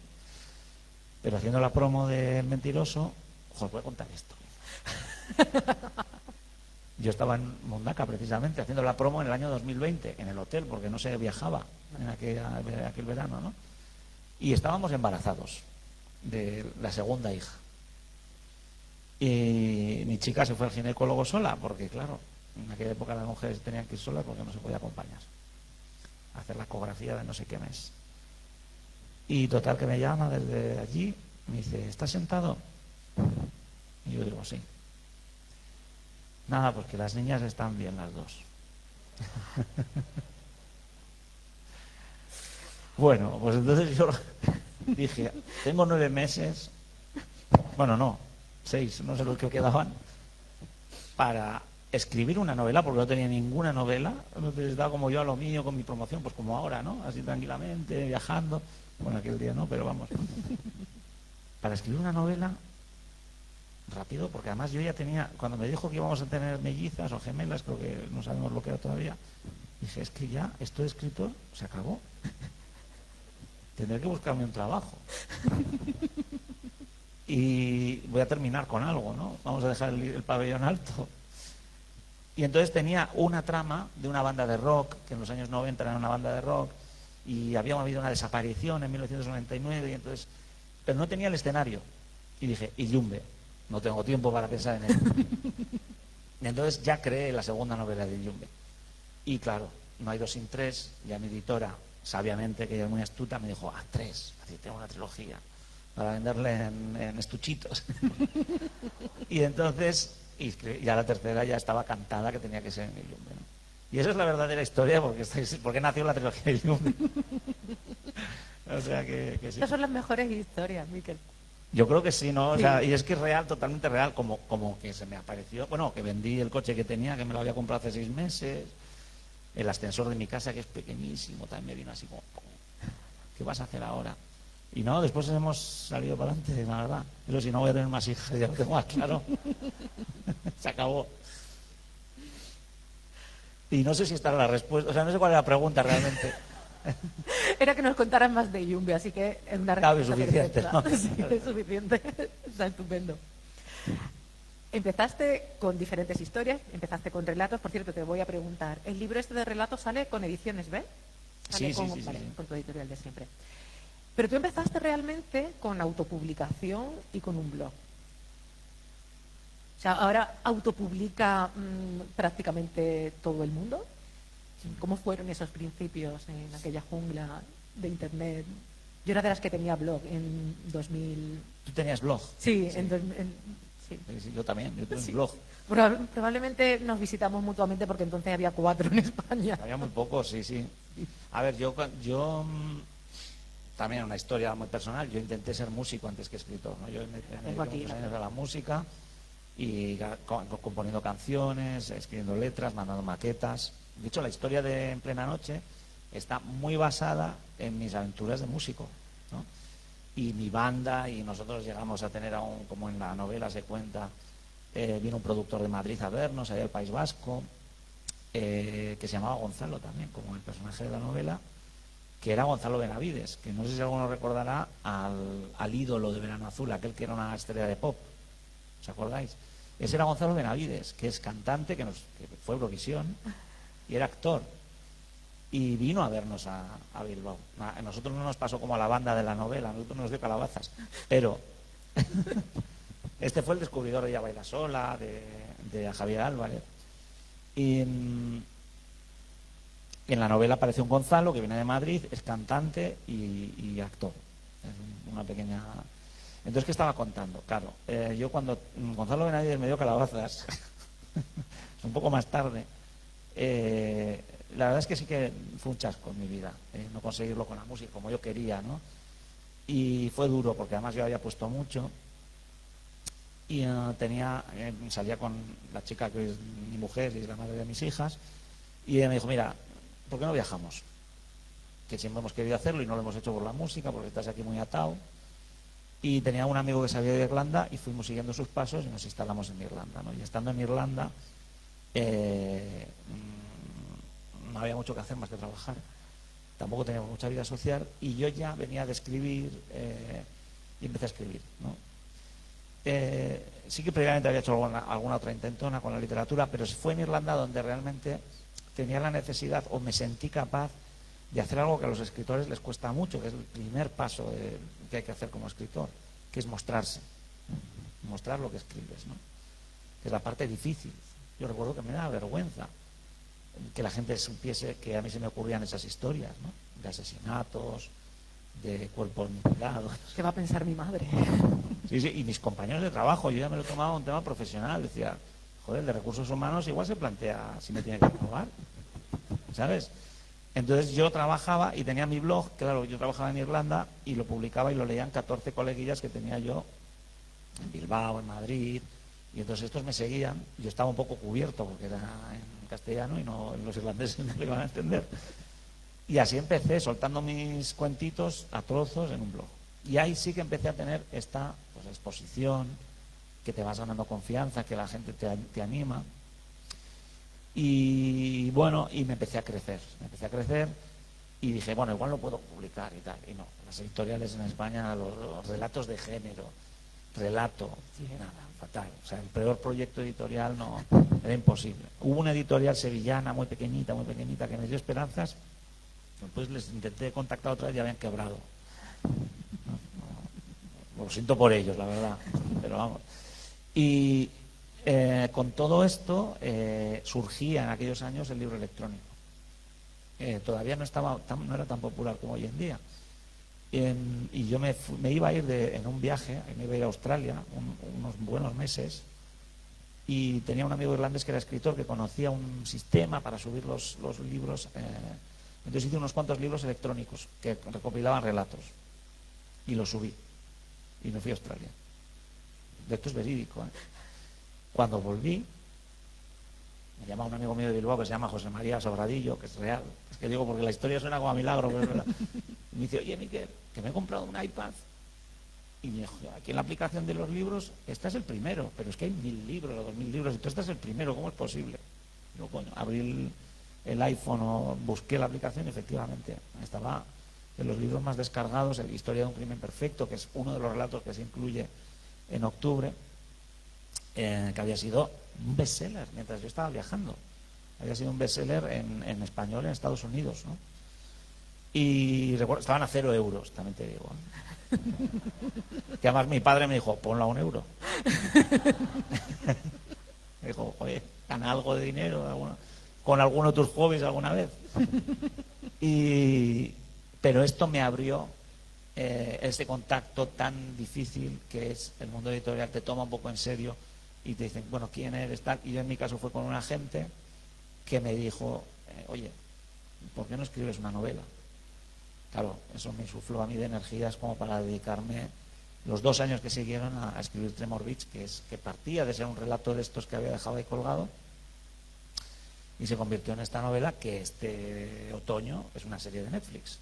Pero haciendo la promo de El Mentiroso, voy a contar esto. Yo estaba en Mundaka precisamente haciendo la promo en el año 2020 en el hotel, porque no se viajaba en aquel verano, ¿no? Y estábamos embarazados de la segunda hija. Y mi chica se fue al ginecólogo sola, porque claro, en aquella época las mujeres tenían que ir solas porque no se podía acompañar a hacer la ecografía de no sé qué mes. Y total, que me llama desde allí, me dice, ¿estás sentado? Y yo digo, sí. Nada, pues que las niñas están bien las dos. Bueno, pues entonces yo dije, tengo 9 meses, bueno, no, 6, no sé los que quedaban, para escribir una novela, porque no tenía ninguna novela. Entonces estaba como yo a lo mío con mi promoción, pues como ahora, ¿no? Así tranquilamente, viajando. Bueno, aquel día no, pero vamos. Para escribir una novela rápido, porque además yo ya tenía, cuando me dijo que íbamos a tener mellizas o gemelas, creo que no sabemos lo que era todavía, dije, es que ya esto de escritor se acabó. Tendré que buscarme un trabajo. Y voy a terminar con algo, ¿no? Vamos a dejar el pabellón alto. Y entonces tenía una trama de una banda de rock, que en los años 90 era una banda de rock, y había habido una desaparición en 1999, y entonces, pero no tenía el escenario. Y dije, y Yumbe, no tengo tiempo para pensar en él. Y entonces ya creé la segunda novela de Yumbe. Y claro, no hay 2 sin 3, ya mi editora, sabiamente, que ella es muy astuta, me dijo, 3, así tengo una trilogía para venderle en estuchitos. Y entonces, y ya la tercera ya estaba cantada, que tenía que ser en el Yumbe, ¿no? Y esa es la verdadera historia, porque nació la trilogía de Yumbe. O sea que sí. Estas son las mejores historias, Miquel. Yo creo que sí, ¿no? O Sí. sea, y es que es real, totalmente real, como que se me apareció, bueno, que vendí el coche que tenía, que me lo había comprado hace 6 meses, el ascensor de mi casa, que es pequeñísimo, también me vino así como, ¿qué vas a hacer ahora? Y no, después hemos salido para adelante, la verdad. Pero si no, voy a tener más hijas, ya lo tengo más claro. Se acabó. Y no sé si esta era la respuesta, o sea, no sé cuál era la pregunta realmente. Era que nos contaras más de Yumbe, así que es una Claro, es respuesta suficiente, perfecta. ¿no? Sí, es suficiente. Está estupendo. Empezaste con diferentes historias, empezaste con relatos. Por cierto, te voy a preguntar, ¿el libro este de relatos sale con Ediciones B? Sale Sí, sí, vale, sí. con tu editorial de siempre. Pero tú empezaste realmente con autopublicación y con un blog. O sea, ahora autopublica prácticamente todo el mundo. ¿Cómo fueron esos principios en aquella jungla de Internet? Yo era de las que tenía blog en 2000. ¿Tú tenías blog? Sí, Sí. sí. Sí, yo también, yo tengo Sí. un blog. Probablemente nos visitamos mutuamente porque entonces había 4 en España. Había muy pocos, sí, sí. A ver, yo también una historia muy personal, yo intenté ser músico antes que escritor, ¿no? Yo me dediqué muchos años a la música y componiendo canciones, escribiendo letras, mandando maquetas. De hecho, la historia de En Plena Noche está muy basada en mis aventuras de músico, ¿no? Y mi banda, y nosotros llegamos a tener aún, como en la novela se cuenta, vino un productor de Madrid a vernos, allá al País Vasco, que se llamaba Gonzalo también, como el personaje de la novela, que era Gonzalo Benavides, que no sé si alguno recordará al ídolo de Verano Azul, aquel que era una estrella de pop, ¿os acordáis? Ese era Gonzalo Benavides, que es cantante, que fue Eurovisión, y era actor, y vino a vernos a Bilbao. A nosotros no nos pasó como a la banda de la novela, a nosotros nos dio calabazas, pero este fue el descubridor de Ya baila sola, de Javier Álvarez. Y en la novela aparece un Gonzalo que viene de Madrid, es cantante y actor. Es una pequeña... Entonces, ¿qué estaba contando? Claro, yo cuando Gonzalo Benavides me dio calabazas, un poco más tarde, la verdad es que sí que fue un chasco en mi vida, no conseguirlo con la música como yo quería, ¿no? Y fue duro, porque además yo había puesto mucho y salía con la chica que es mi mujer y es la madre de mis hijas, y ella me dijo, mira, ¿por qué no viajamos? Que siempre hemos querido hacerlo y no lo hemos hecho por la música, porque estás aquí muy atado. Y tenía un amigo que sabía de Irlanda y fuimos siguiendo sus pasos y nos instalamos en Irlanda, ¿no? Y estando en Irlanda no había mucho que hacer más que trabajar, tampoco teníamos mucha vida social, y yo ya venía de escribir y empecé a escribir, ¿no? Sí que previamente había hecho alguna otra intentona con la literatura, pero fue en Irlanda donde realmente tenía la necesidad, o me sentí capaz de hacer algo que a los escritores les cuesta mucho, que es el primer paso que hay que hacer como escritor, que es mostrarse. mostrar lo que escribes, ¿no? Que es la parte difícil. Yo recuerdo que me daba vergüenza que la gente supiese que a mí se me ocurrían esas historias, ¿no? De asesinatos, de cuerpos mutilados. ¿Qué va a pensar mi madre? Sí, sí, y mis compañeros de trabajo, yo ya me lo tomaba un tema profesional, decía, joder, de recursos humanos igual se plantea si me tiene que robar, ¿sabes? Entonces yo trabajaba y tenía mi blog, claro, yo trabajaba en Irlanda y lo publicaba y lo leían 14 coleguillas que tenía yo en Bilbao, en Madrid, y entonces estos me seguían. Yo estaba un poco cubierto porque era en castellano y no los irlandeses no lo iban a entender. Y así empecé, soltando mis cuentitos a trozos en un blog. Y ahí sí que empecé a tener esta pues, exposición, que te vas ganando confianza, que la gente te anima. Y bueno, y me empecé a crecer y dije, bueno, igual lo puedo publicar y tal. Y no, las editoriales en España, los relatos de género, nada, fatal. O sea, el peor proyecto editorial no, era imposible. Hubo una editorial sevillana muy pequeñita, que me dio esperanzas. Después les intenté contactar otra vez y habían quebrado. Lo siento por ellos, la verdad, pero vamos. Y con todo esto surgía en aquellos años el libro electrónico. Todavía no era tan popular como hoy en día. Y yo me iba a ir en un viaje, me iba a ir a Australia unos buenos meses, y tenía un amigo irlandés que era escritor, que conocía un sistema para subir los libros. Entonces hice unos cuantos libros electrónicos que recopilaban relatos y los subí y me fui a Australia. De esto es verídico, ¿eh? Cuando volví, me llama un amigo mío de Bilbao que se llama José María Sobradillo, que es real. Es que digo porque la historia suena como a milagro, pero es verdad. Y me dice, oye, Miquel, que me he comprado un iPad. Y me dijo, aquí en la aplicación de los libros, este es el primero, pero es que hay 1000 libros o 2000 libros, y tú este es el primero, ¿cómo es posible? Digo, coño, abrí el iPhone o busqué la aplicación y efectivamente estaba de los libros más descargados, el Historia de un crimen perfecto, que es uno de los relatos que se incluye en octubre, que había sido un bestseller mientras yo estaba viajando. Había sido un bestseller en español en Estados Unidos, ¿no? Y recuerdo, estaban a 0 euros, también te digo, ¿eh? Que además mi padre me dijo, ponlo a 1 euro. Me dijo, oye, gana algo de dinero con alguno de tus hobbies alguna vez. Pero esto me abrió ese contacto tan difícil que es el mundo editorial. Te toma un poco en serio y te dicen, bueno, ¿quién eres? Tal. Y yo en mi caso fue con un agente que me dijo, oye, ¿por qué no escribes una novela? Claro, eso me insufló a mí de energías como para dedicarme los 2 años que siguieron a escribir Tremor Beach, que partía de ser un relato de estos que había dejado ahí colgado y se convirtió en esta novela que este otoño es una serie de Netflix.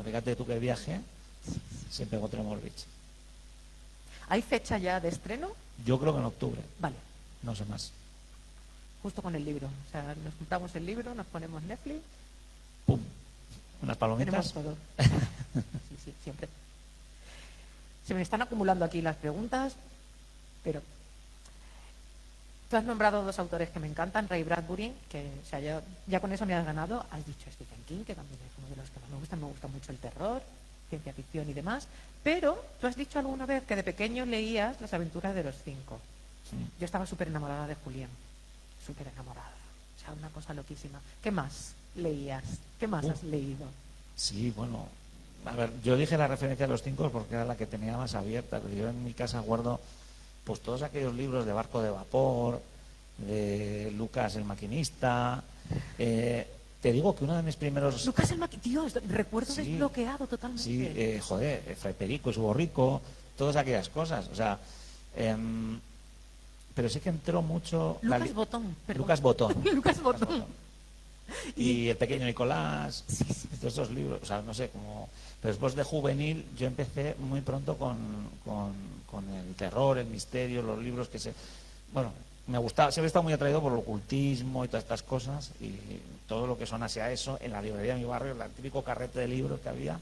Fíjate tú que viaje se pegó Tremor Beach. ¿Hay fecha ya de estreno? Yo creo que en octubre. Vale. No sé más. Justo con el libro. O sea, nos juntamos el libro, nos ponemos Netflix. ¡Pum! Unas palomitas. Tenemos todo. Sí, sí, siempre. Se me están acumulando aquí las preguntas, pero tú has nombrado 2 autores que me encantan, Ray Bradbury, que o sea, ya con eso me has ganado. Has dicho Stephen King, que también es uno de los que más me gusta mucho el terror, ciencia ficción y demás. Pero tú has dicho alguna vez que de pequeño leías Las aventuras de los 5. Sí. Yo estaba súper enamorada de Julián, súper enamorada. O sea, una cosa loquísima. ¿Qué más leías? ¿Qué más has leído? Sí, bueno, a ver, yo dije la referencia a los 5 porque era la que tenía más abierta, pero yo en mi casa guardo pues todos aquellos libros de Barco de Vapor, de Lucas el Maquinista. Te digo que uno de mis primeros... Lucas el Maquinista, Dios, recuerdo Sí, desbloqueado totalmente. Sí, joder, Fray Perico y su borrico, todas aquellas cosas, o sea... pero sí que entró mucho... Lucas Botón. Perdón. Lucas Botón. Lucas Botón. Y El pequeño Nicolás, sí. Todos esos libros, o sea, no sé, como... Pero después de juvenil yo empecé muy pronto con el terror, el misterio, los libros que se... Bueno, me gustaba, siempre he estado muy atraído por el ocultismo y todas estas cosas, y todo lo que son hacia eso. En la librería de mi barrio, el típico carrete de libros que había,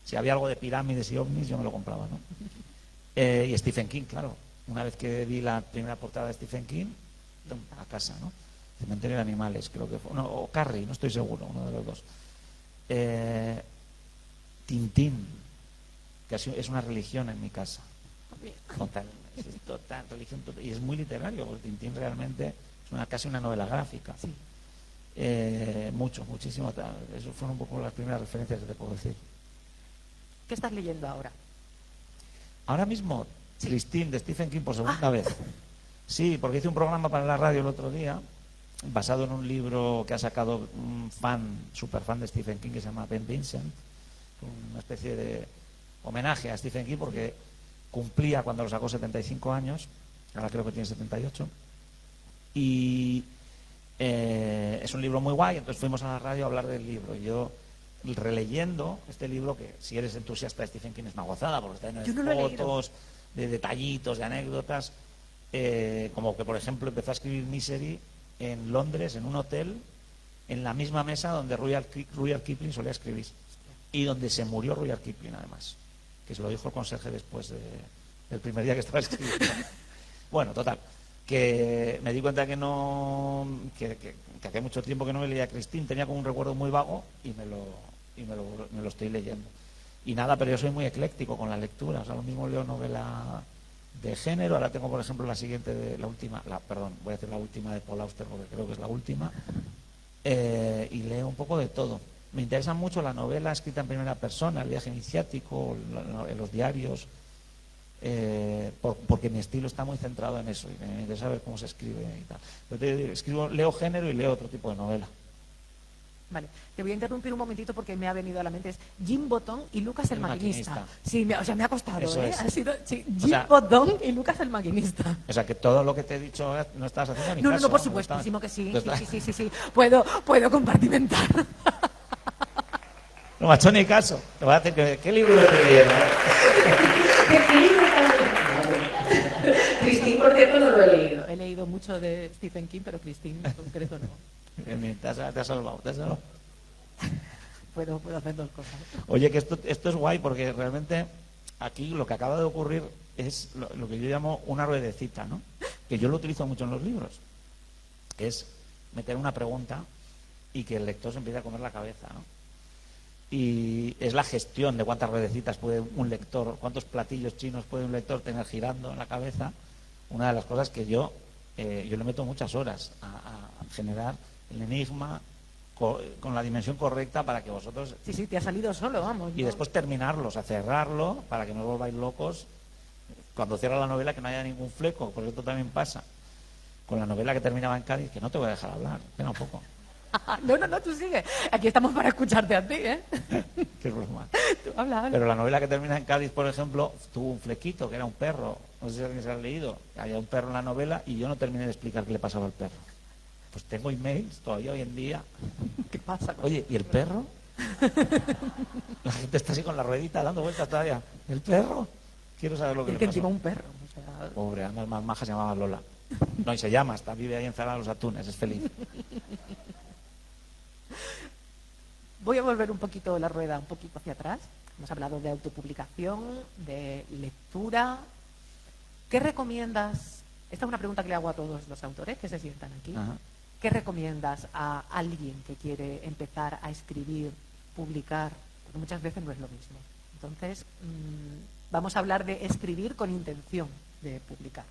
si había algo de pirámides y ovnis, yo me lo compraba, ¿no? Y Stephen King, claro. Una vez que vi la primera portada de Stephen King, a casa, ¿no? Cementerio de Animales, creo que fue. No, o Carrie, no estoy seguro, uno de los dos. Tintín, que es una religión en mi casa. mía. Total, es total, religión total. Y es muy literario, porque Tintín realmente es casi una novela gráfica. Sí. Muchísimo. Eso fueron un poco las primeras referencias que te puedo decir. ¿Qué estás leyendo ahora? Ahora mismo, Sí. Christine, de Stephen King, por segunda vez. Sí, porque hice un programa para la radio el otro día, basado en un libro que ha sacado un super fan de Stephen King, que se llama Ben Vincent, una especie de homenaje a Stephen King, porque cumplía cuando lo sacó 75 años, ahora creo que tiene 78, y es un libro muy guay. Entonces fuimos a la radio a hablar del libro, y yo releyendo este libro, que si eres entusiasta de Stephen King es una gozada, porque está lleno Yo no lo de he leído. fotos, de detallitos, de anécdotas, como que por ejemplo empezó a escribir Misery en Londres, en un hotel, en la misma mesa donde Rudyard Kipling solía escribir, y donde se murió Rudyard Kipling, además, que se lo dijo el conserje después del primer día que estaba escribiendo. Bueno, total, que me di cuenta que hacía mucho tiempo que no me leía a Christine, tenía como un recuerdo muy vago, y me lo estoy leyendo. Y nada, pero yo soy muy ecléctico con la lectura, o sea, lo mismo leo novela de género. Ahora tengo, por ejemplo, la siguiente, voy a decir la última de Paul Auster, porque creo que es la última, y leo un poco de todo. Me interesa mucho la novela escrita en primera persona, el viaje iniciático, los diarios, porque mi estilo está muy centrado en eso, y me interesa ver cómo se escribe y tal. Pero leo género y leo otro tipo de novela. Vale, te voy a interrumpir un momentito porque me ha venido a la mente. Es Jim Botón y Lucas el maquinista. Sí, me ha costado, Eso ¿eh? es. Ha sido Jim Botón y Lucas el maquinista. O sea, que todo lo que te he dicho no estás haciendo ni caso. No, por supuestísimo que sí. Sí. Puedo compartimentar. No me ha hecho ni caso. Te voy a decir ¿qué libro estoy leyendo? Christine, por cierto, no lo he leído. He leído mucho de Stephen King, pero Christine en concreto no. Te has salvado. Puedo hacer dos cosas. Oye, que esto es guay, porque realmente aquí lo que acaba de ocurrir es lo que yo llamo una ruedecita, ¿no? Que yo lo utilizo mucho en los libros. Es meter una pregunta y que el lector se empiece a comer la cabeza, ¿no? Y es la gestión de cuántas ruedecitas puede un lector, cuántos platillos chinos puede un lector tener girando en la cabeza. Una de las cosas que yo le meto muchas horas a generar el enigma con la dimensión correcta para que vosotros... Sí, te ha salido solo, vamos. Y después terminarlos, a cerrarlo, para que no os volváis locos cuando cierra la novela, que no haya ningún fleco, porque esto también pasa con la novela que terminaba en Cádiz, que no te voy a dejar hablar, espera un poco. No, tú sigue. Aquí estamos para escucharte a ti, ¿eh? Qué broma. Tú habla. Pero la novela que termina en Cádiz, por ejemplo, tuvo un flequito, que era un perro. No sé si alguien se lo ha leído. Había un perro en la novela y yo no terminé de explicar qué le pasaba al perro. Pues tengo emails todavía hoy en día. ¿Qué pasa? Oye, ¿y el perro? La gente está así con la ruedita dando vueltas todavía. ¿El perro? Quiero saber lo que le que pasó. encima un perro. O sea... Pobre, además más maja, se llamaba Lola. No, y se llama, vive ahí encerrada en los atunes, es feliz. Voy a volver un poquito la rueda, un poquito hacia atrás. Hemos hablado de autopublicación, de lectura. ¿Qué recomiendas? Esta es una pregunta que le hago a todos los autores que se sientan aquí. Ajá. ¿Qué recomiendas a alguien que quiere empezar a escribir, publicar? Porque muchas veces no es lo mismo. Entonces, vamos a hablar de escribir con intención de publicar.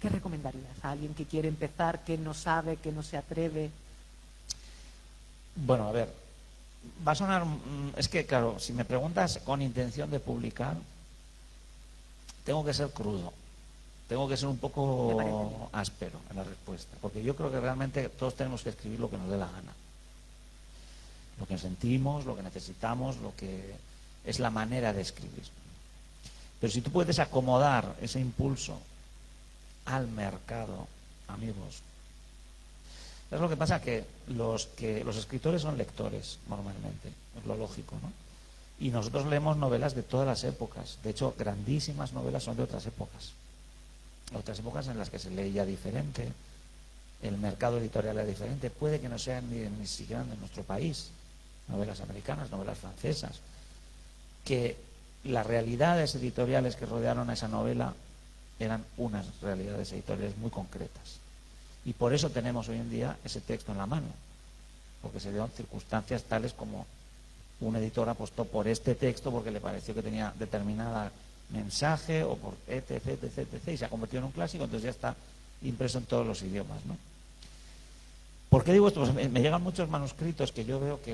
¿Qué recomendarías a alguien que quiere empezar, que no sabe, que no se atreve? Bueno, a ver, va a sonar... Es que, claro, si me preguntas con intención de publicar, tengo que ser crudo. Tengo que ser un poco áspero en la respuesta, porque yo creo que realmente todos tenemos que escribir lo que nos dé la gana. Lo que sentimos, lo que necesitamos, lo que es la manera de escribir. Pero si tú puedes acomodar ese impulso al mercado, amigos, ¿sabes lo que pasa? Que los escritores son lectores normalmente, es lo lógico, ¿no? Y nosotros leemos novelas de todas las épocas. De hecho, grandísimas novelas son de otras épocas en las que se leía diferente, el mercado editorial era diferente, puede que no sean ni siquiera de nuestro país, novelas americanas, novelas francesas, que las realidades editoriales que rodearon a esa novela eran unas realidades editoriales muy concretas, y por eso tenemos hoy en día ese texto en la mano, porque se dieron circunstancias tales como un editor apostó por este texto porque le pareció que tenía determinada mensaje o por etc, etc, etc, y se ha convertido en un clásico, entonces ya está impreso en todos los idiomas, ¿no? ¿Por qué digo esto? Pues me llegan muchos manuscritos que yo veo que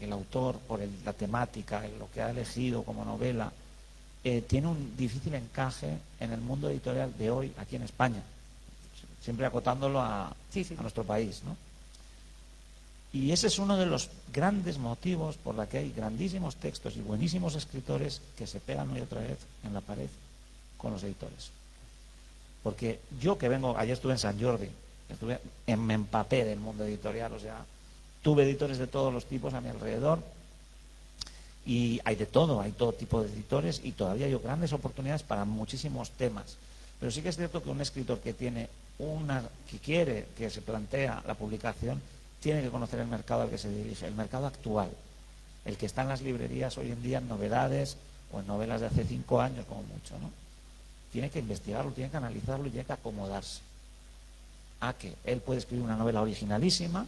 el autor, por la temática, lo que ha elegido como novela, tiene un difícil encaje en el mundo editorial de hoy aquí en España, siempre acotándolo a nuestro país, ¿no? Y ese es uno de los grandes motivos por la que hay grandísimos textos y buenísimos escritores que se pegan una y otra vez en la pared con los editores. Porque yo que vengo, ayer estuve en San Jordi, me empapé del mundo editorial, o sea, tuve editores de todos los tipos a mi alrededor y hay de todo, hay todo tipo de editores y todavía hay grandes oportunidades para muchísimos temas. Pero sí que es cierto que un escritor que quiere, que se plantea la publicación, tiene que conocer el mercado al que se dirige, el mercado actual, el que está en las librerías hoy en día en novedades o en novelas de hace 5 años como mucho, ¿no? Tiene que investigarlo, tiene que analizarlo y tiene que acomodarse a que él puede escribir una novela originalísima,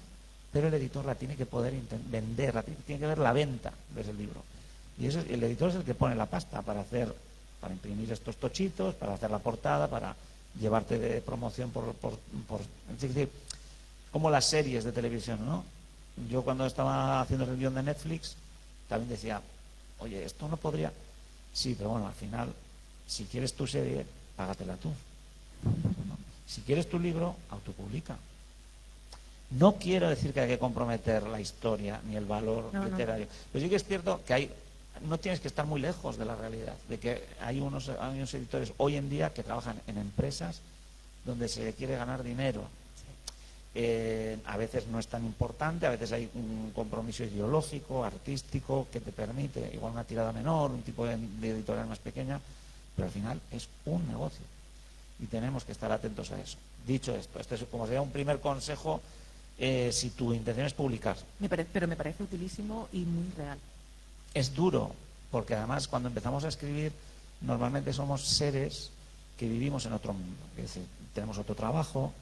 pero el editor la tiene que poder vender, tiene que ver la venta de ese libro. Y el editor es el que pone la pasta para imprimir estos tochitos, para hacer la portada, para llevarte de promoción es decir, como las series de televisión, ¿no? Yo cuando estaba haciendo el guión de Netflix también decía, oye, esto no podría. Sí, pero bueno, al final, si quieres tu serie, págatela tú, ¿no? Si quieres tu libro, autopublica. No quiero decir que hay que comprometer la historia ni el valor literario. Pero sí que es cierto que no tienes que estar muy lejos de la realidad, de que hay unos editores hoy en día que trabajan en empresas donde se le quiere ganar dinero. A veces no es tan importante, a veces hay un compromiso ideológico, artístico, que te permite, igual una tirada menor, un tipo de editorial más pequeña, pero al final es un negocio y tenemos que estar atentos a eso. Dicho esto, este es como sería un primer consejo si tu intención es publicar. Pero me parece utilísimo y muy real. Es duro, porque además cuando empezamos a escribir normalmente somos seres que vivimos en otro mundo, es decir, tenemos otro trabajo,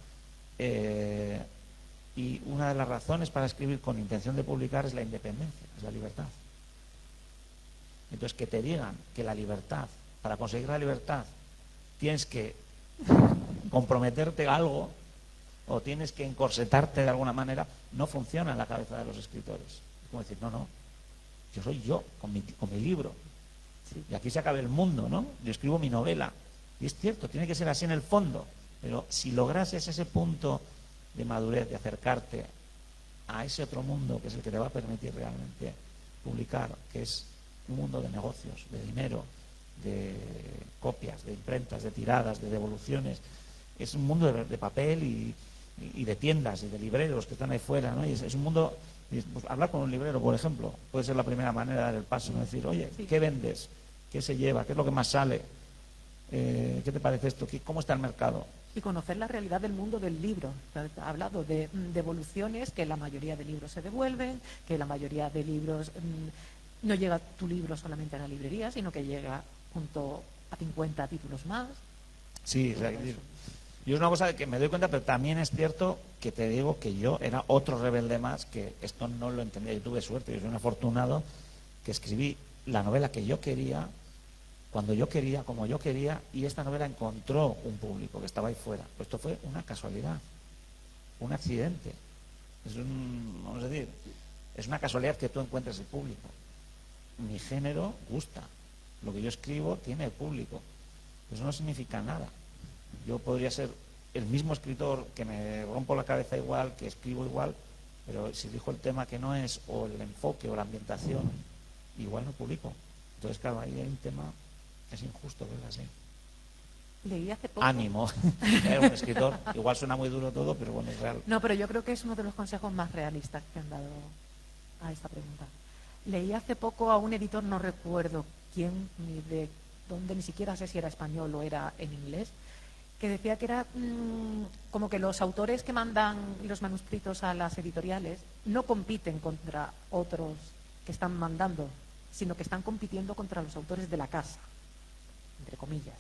y una de las razones para escribir con intención de publicar es la independencia, es la libertad. Entonces, que te digan que la libertad, para conseguir la libertad tienes que comprometerte a algo o tienes que encorsetarte de alguna manera, no funciona en la cabeza de los escritores. Es como decir, no, yo soy yo con mi libro, sí, y aquí se acaba el mundo, ¿no? Yo escribo mi novela, y es cierto, tiene que ser así en el fondo. Pero si lograses ese punto de madurez, de acercarte a ese otro mundo que es el que te va a permitir realmente publicar, que es un mundo de negocios, de dinero, de copias, de imprentas, de tiradas, de devoluciones, es un mundo de papel y de tiendas y de libreros que están ahí fuera, ¿no? Y es un mundo, pues, hablar con un librero, por ejemplo, puede ser la primera manera de dar el paso, ¿no? Decir, oye, ¿qué vendes? ¿Qué se lleva? ¿Qué es lo que más sale? ¿Qué te parece esto? ¿Cómo está el mercado? Y conocer la realidad del mundo del libro. Ha hablado de devoluciones, que la mayoría de libros se devuelven, que la mayoría de libros no llega tu libro solamente a la librería, sino que llega junto a 50 títulos más. Sí, yo es una cosa de que me doy cuenta, pero también es cierto que te digo que yo era otro rebelde más, que esto no lo entendía. Yo tuve suerte, yo soy un afortunado que escribí la novela que yo quería, cuando yo quería, como yo quería, y esta novela encontró un público que estaba ahí fuera. Pues esto fue una casualidad, un accidente. Vamos a decir, es una casualidad que tú encuentres el público. Mi género gusta, lo que yo escribo tiene el público. Eso no significa nada. Yo podría ser el mismo escritor que me rompo la cabeza igual, que escribo igual, pero si elijo el tema que no es, o el enfoque o la ambientación, igual no publico. Entonces, claro, ahí hay un tema. Es injusto, ¿verdad? Sí. Leí hace poco. Ánimo. Era un escritor. Igual suena muy duro todo, pero bueno, es real. No, pero yo creo que es uno de los consejos más realistas que han dado a esta pregunta. Leí hace poco a un editor, no recuerdo quién, ni de dónde, ni siquiera sé si era español o era en inglés, que decía que era como que los autores que mandan los manuscritos a las editoriales no compiten contra otros que están mandando, sino que están compitiendo contra los autores de la casa, entre comillas,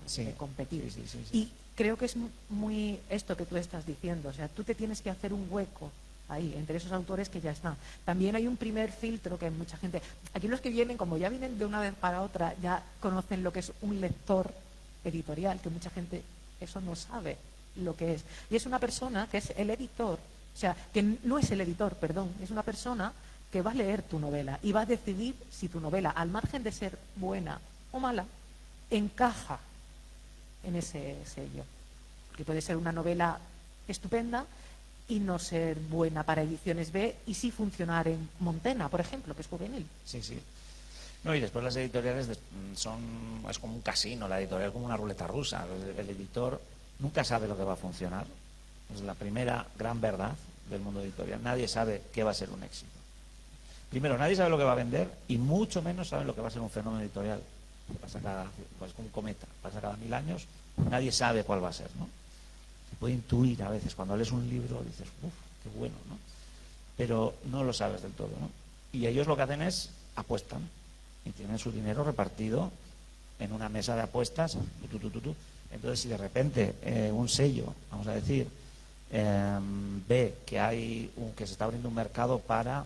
sí, de competir. Sí. Y creo que es muy esto que tú estás diciendo, o sea, tú te tienes que hacer un hueco ahí, entre esos autores que ya están. También hay un primer filtro que mucha gente... Aquí los que vienen, como ya vienen de una vez para otra, ya conocen lo que es un lector editorial, que mucha gente eso no sabe lo que es. Y es una persona que es el editor, o sea, que no es el editor, perdón, es una persona que va a leer tu novela y va a decidir si tu novela, al margen de ser buena o mala, encaja en ese sello. Que puede ser una novela estupenda y no ser buena para ediciones B y sí funcionar en Montena, por ejemplo, que es juvenil. Sí, sí. No, y después las editoriales es como un casino, la editorial es como una ruleta rusa. El editor nunca sabe lo que va a funcionar. Es la primera gran verdad del mundo editorial. Nadie sabe qué va a ser un éxito. Primero, nadie sabe lo que va a vender y mucho menos saben lo que va a ser un fenómeno editorial. Que pasa pues como un cometa, pasa cada 1000 años, nadie sabe cuál va a ser, ¿no? Se puede intuir a veces, cuando lees un libro dices, uff, qué bueno, ¿no? Pero no lo sabes del todo, ¿no? Y ellos lo que hacen es apuestan y tienen su dinero repartido en una mesa de apuestas. Entonces, si de repente un sello, vamos a decir, ve que que se está abriendo un mercado para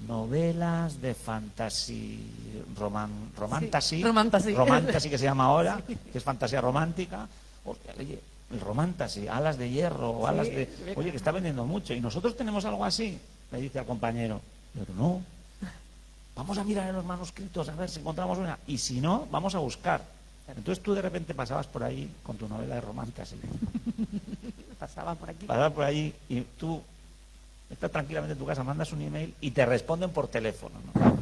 novelas de fantasy, romantasy que se llama ahora, sí, que es fantasía romántica, oye, el romantasy, Alas de Hierro, o Alas de... Oye, que está vendiendo mucho, y nosotros tenemos algo así, me dice al compañero. Yo digo, no, vamos a mirar en los manuscritos a ver si encontramos una, y si no, vamos a buscar. Entonces tú de repente pasabas por ahí con tu novela de romantasy. Pasabas por ahí y tú estás tranquilamente en tu casa, mandas un email y te responden por teléfono, ¿no?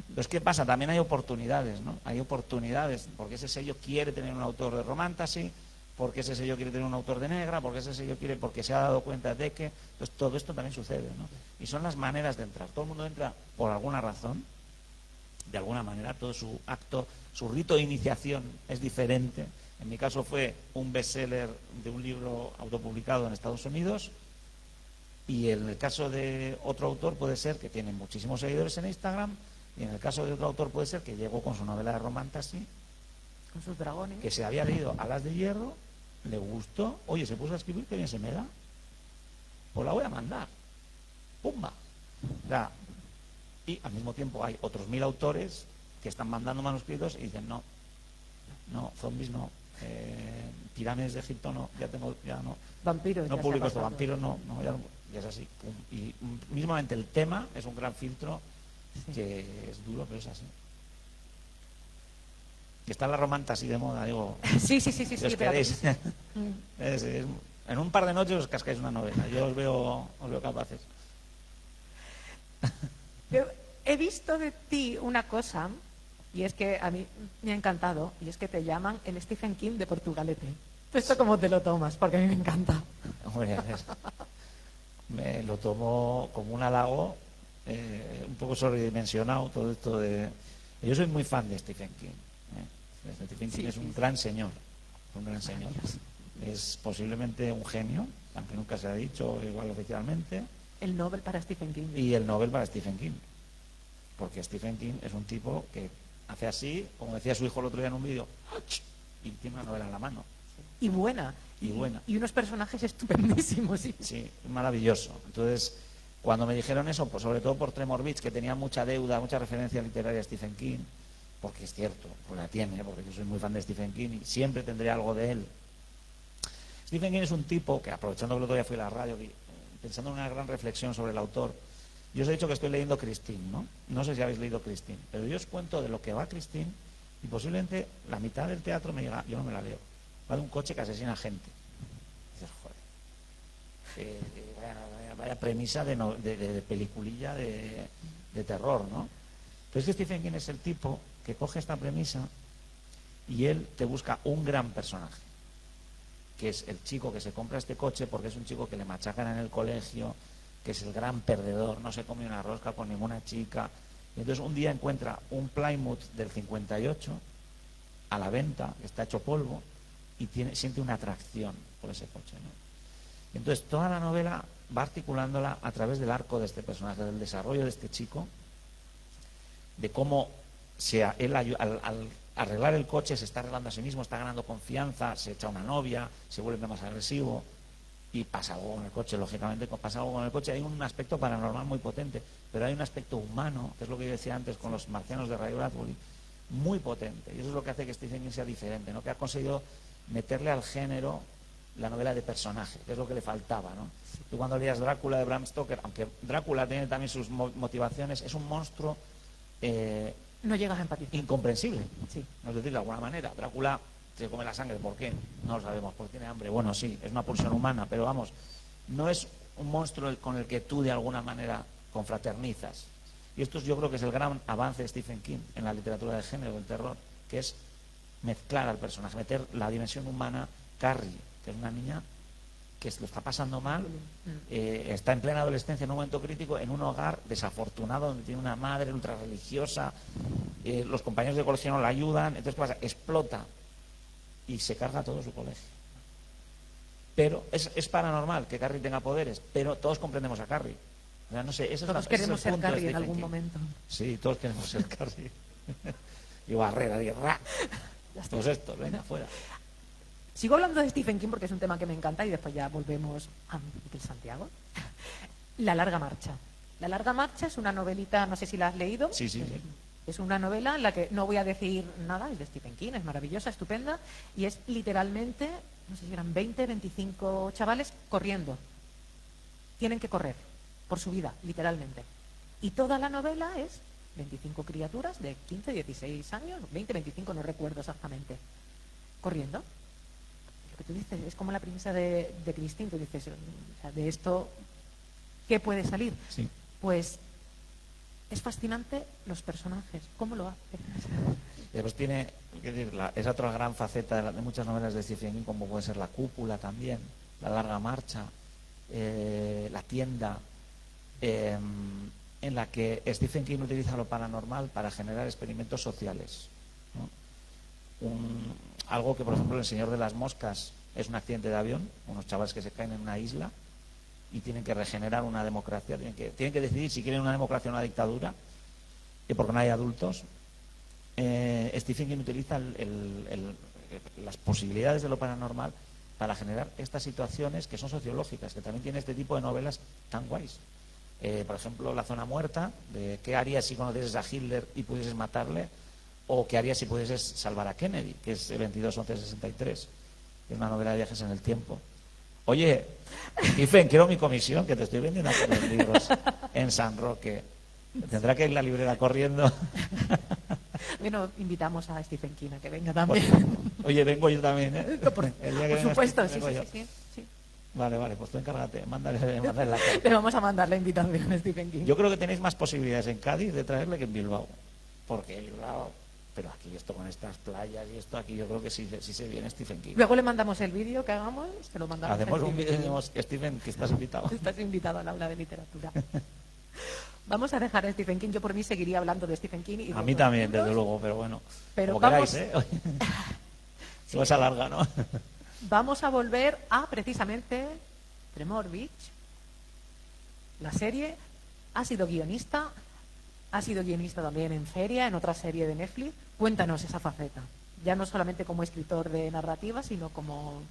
Entonces, ¿qué pasa? También hay oportunidades, ¿no? Hay oportunidades, porque ese sello quiere tener un autor de romantasy, porque ese sello quiere tener un autor de negra, porque ese sello quiere, porque se ha dado cuenta de que... Entonces, todo esto también sucede, ¿no? Y son las maneras de entrar. Todo el mundo entra por alguna razón, de alguna manera, todo su acto, su rito de iniciación es diferente. En mi caso fue un bestseller de un libro autopublicado en Estados Unidos, y en el caso de otro autor puede ser que tiene muchísimos seguidores en Instagram, y en el caso de otro autor puede ser que llegó con su novela de romantasy, con sus dragones, que se había leído Alas de Hierro, le gustó, oye, se puso a escribir, que bien se me da, pues la voy a mandar, pumba. O sea, y al mismo tiempo hay otros 1000 autores que están mandando manuscritos y dicen no, zombies no, pirámides de Egipto no, ya no, vampiros, no publico esto, vampiros no, ya es así. Y mismamente el tema es un gran filtro, sí, que es duro, pero es así. Que está la romantasy de moda, digo. Sí, os queréis. En un par de noches os cascáis una novela. Yo os veo capaces. He visto de ti una cosa, y es que a mí me ha encantado, y es que te llaman el Stephen King de Portugalete. ¿Esto cómo te lo tomas? Porque a mí me encanta. Hombre, me lo tomo como un halago, un poco sobredimensionado todo esto de... Yo soy muy fan de Stephen King. Stephen King es un gran señor, es posiblemente un genio, aunque nunca se ha dicho igual oficialmente. El Nobel para Stephen King. Y el Nobel para Stephen King, porque Stephen King es un tipo que hace así, como decía su hijo el otro día en un vídeo, y tiene una novela en la mano. Y buena. Y unos personajes estupendísimos. Sí, maravilloso. Entonces, cuando me dijeron eso, pues sobre todo por Tremor Beach, que tenía mucha deuda, mucha referencia literaria a Stephen King, porque es cierto, pues la tiene, porque yo soy muy fan de Stephen King y siempre tendré algo de él. Stephen King es un tipo que, aprovechando que el otro día fui a la radio, pensando en una gran reflexión sobre el autor, yo os he dicho que estoy leyendo Christine, ¿no? No sé si habéis leído Christine, pero yo os cuento de lo que va Christine y posiblemente la mitad del teatro me diga, yo no me la leo. Va de un coche que asesina gente. Y dices, joder, vaya premisa de peliculilla de terror, ¿no? Pero es que Stephen King es el tipo que coge esta premisa y él te busca un gran personaje, que es el chico que se compra este coche porque es un chico que le machacan en el colegio, que es el gran perdedor, no se come una rosca con ninguna chica, y entonces un día encuentra un Plymouth del 58 a la venta, que está hecho polvo, y siente una atracción por ese coche, ¿no? Y entonces toda la novela va articulándola a través del arco de este personaje, del desarrollo de este chico, de cómo él al arreglar el coche se está arreglando a sí mismo, está ganando confianza, se echa una novia, se vuelve más agresivo, y pasa algo con el coche, lógicamente pasa algo con el coche. Hay un aspecto paranormal muy potente, pero hay un aspecto humano, que es lo que yo decía antes con los marcianos de Ray Bradbury, muy potente, y eso es lo que hace que Stephen King sea diferente, ¿no? Que ha conseguido meterle al género la novela de personaje, que es lo que le faltaba, ¿no? Tú cuando leías Drácula de Bram Stoker, aunque Drácula tiene también sus motivaciones, es un monstruo no llegas a empatizar. incomprensible, Sí. no es decir, de alguna manera. Drácula se come la sangre, ¿por qué? No lo sabemos, porque tiene hambre. Bueno, sí, es una pulsión humana, pero vamos, no es un monstruo con el que tú de alguna manera confraternizas. Y esto yo creo que es el gran avance de Stephen King en la literatura de género, del terror, que es mezclar al personaje, meter la dimensión humana. Carrie, que es una niña que lo está pasando mal, está en plena adolescencia, en un momento crítico, en un hogar desafortunado, donde tiene una madre ultra religiosa, los compañeros de colegio no la ayudan, entonces ¿qué pasa? Explota y se carga todo su colegio. Pero es paranormal que Carrie tenga poderes, pero todos comprendemos a Carrie. O sea, no sé, todos queremos ser Carrie en algún momento. Sí, todos queremos ser Carrie. Y Barrera, y ¡ra! Pues esto, venga, fuera. Sigo hablando de Stephen King porque es un tema que me encanta y después ya volvemos a Miquel Santiago. La larga marcha. La larga marcha es una novelita, no sé si la has leído. Sí, sí, sí. Es una novela en la que no voy a decir nada, es de Stephen King, es maravillosa, estupenda, y es literalmente, no sé si eran 20, 25 chavales corriendo. Tienen que correr por su vida, literalmente. Y toda la novela es 25 criaturas de 15, 16 años, 20, 25, no recuerdo exactamente, corriendo. Lo que tú dices, es como la premisa de Christine, tú dices, o sea, de esto, ¿qué puede salir? Sí. Pues es fascinante los personajes, ¿cómo lo hace? Y después tiene, esa otra gran faceta de muchas novelas de Stephen King, como puede ser La Cúpula también, La Larga Marcha, La Tienda, en la que Stephen King utiliza lo paranormal para generar experimentos sociales, ¿no? Algo que, por ejemplo, El Señor de las Moscas es un accidente de avión, unos chavales que se caen en una isla y tienen que regenerar una democracia, tienen que decidir si quieren una democracia o una dictadura, y porque no hay adultos. Stephen King utiliza las posibilidades de lo paranormal para generar estas situaciones que son sociológicas, que también tiene este tipo de novelas tan guays. Por ejemplo, La Zona Muerta, de qué harías si conocieses a Hitler y pudieses matarle, o qué harías si pudieses salvar a Kennedy, que es 22-11-63, que es una novela de viajes en el tiempo. Oye, Stephen, quiero mi comisión, que te estoy vendiendo aquí los libros en San Roque. Tendrá que ir la librera corriendo. Bueno, invitamos a Stephen King a que venga también. Oye, vengo yo también, ¿eh? Por supuesto, sí. Vale, pues tú encárgate, mándale la carta. Le vamos a mandar la invitación a Stephen King. Yo creo que tenéis más posibilidades en Cádiz de traerle que en Bilbao. Porque Bilbao, pero aquí esto con estas playas y esto aquí, yo creo que sí se viene Stephen King. Luego le mandamos el vídeo que hagamos, se lo mandamos. Hacemos un vídeo y decimos, Stephen, que estás invitado. Estás invitado al aula de literatura. Vamos a dejar a Stephen King. Yo por mí seguiría hablando de Stephen King. Y a mí también, desde luego, pero bueno. Pero como vamos... queráis, ¿eh? Sí. Se alarga, ¿no? Vamos a volver a, precisamente, Tremor Beach. La serie. Ha sido guionista también en Feria, en otra serie de Netflix. Cuéntanos esa faceta. Ya no solamente como escritor de narrativa, sino como...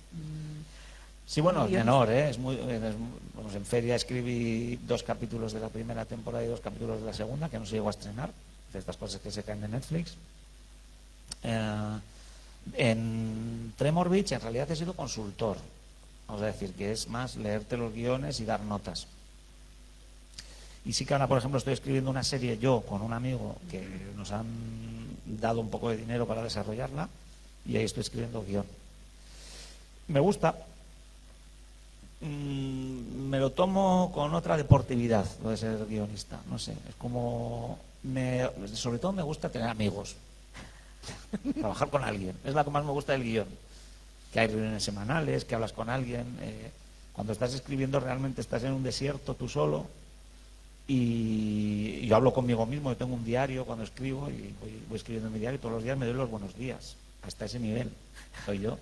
Sí, bueno, es menor, ¿eh? Vamos, en Feria escribí 2 capítulos de la primera temporada y 2 capítulos de la segunda, que no se llegó a estrenar, de estas cosas que se caen de Netflix. En Tremor Beach, en realidad he sido consultor. Vamos a decir que es más leerte los guiones y dar notas. Y sí que ahora, por ejemplo, estoy escribiendo una serie yo con un amigo que nos han dado un poco de dinero para desarrollarla, y ahí estoy escribiendo guión. Me gusta. Me lo tomo con otra deportividad, lo de ser guionista. No sé, es como... sobre todo me gusta tener amigos. Trabajar con alguien. Es lo que más me gusta del guión. Que hay reuniones semanales, que hablas con alguien. Cuando estás escribiendo realmente estás en un desierto tú solo. Y yo hablo conmigo mismo, yo tengo un diario cuando escribo y voy escribiendo en mi diario y todos los días me doy los buenos días. Hasta ese nivel soy yo,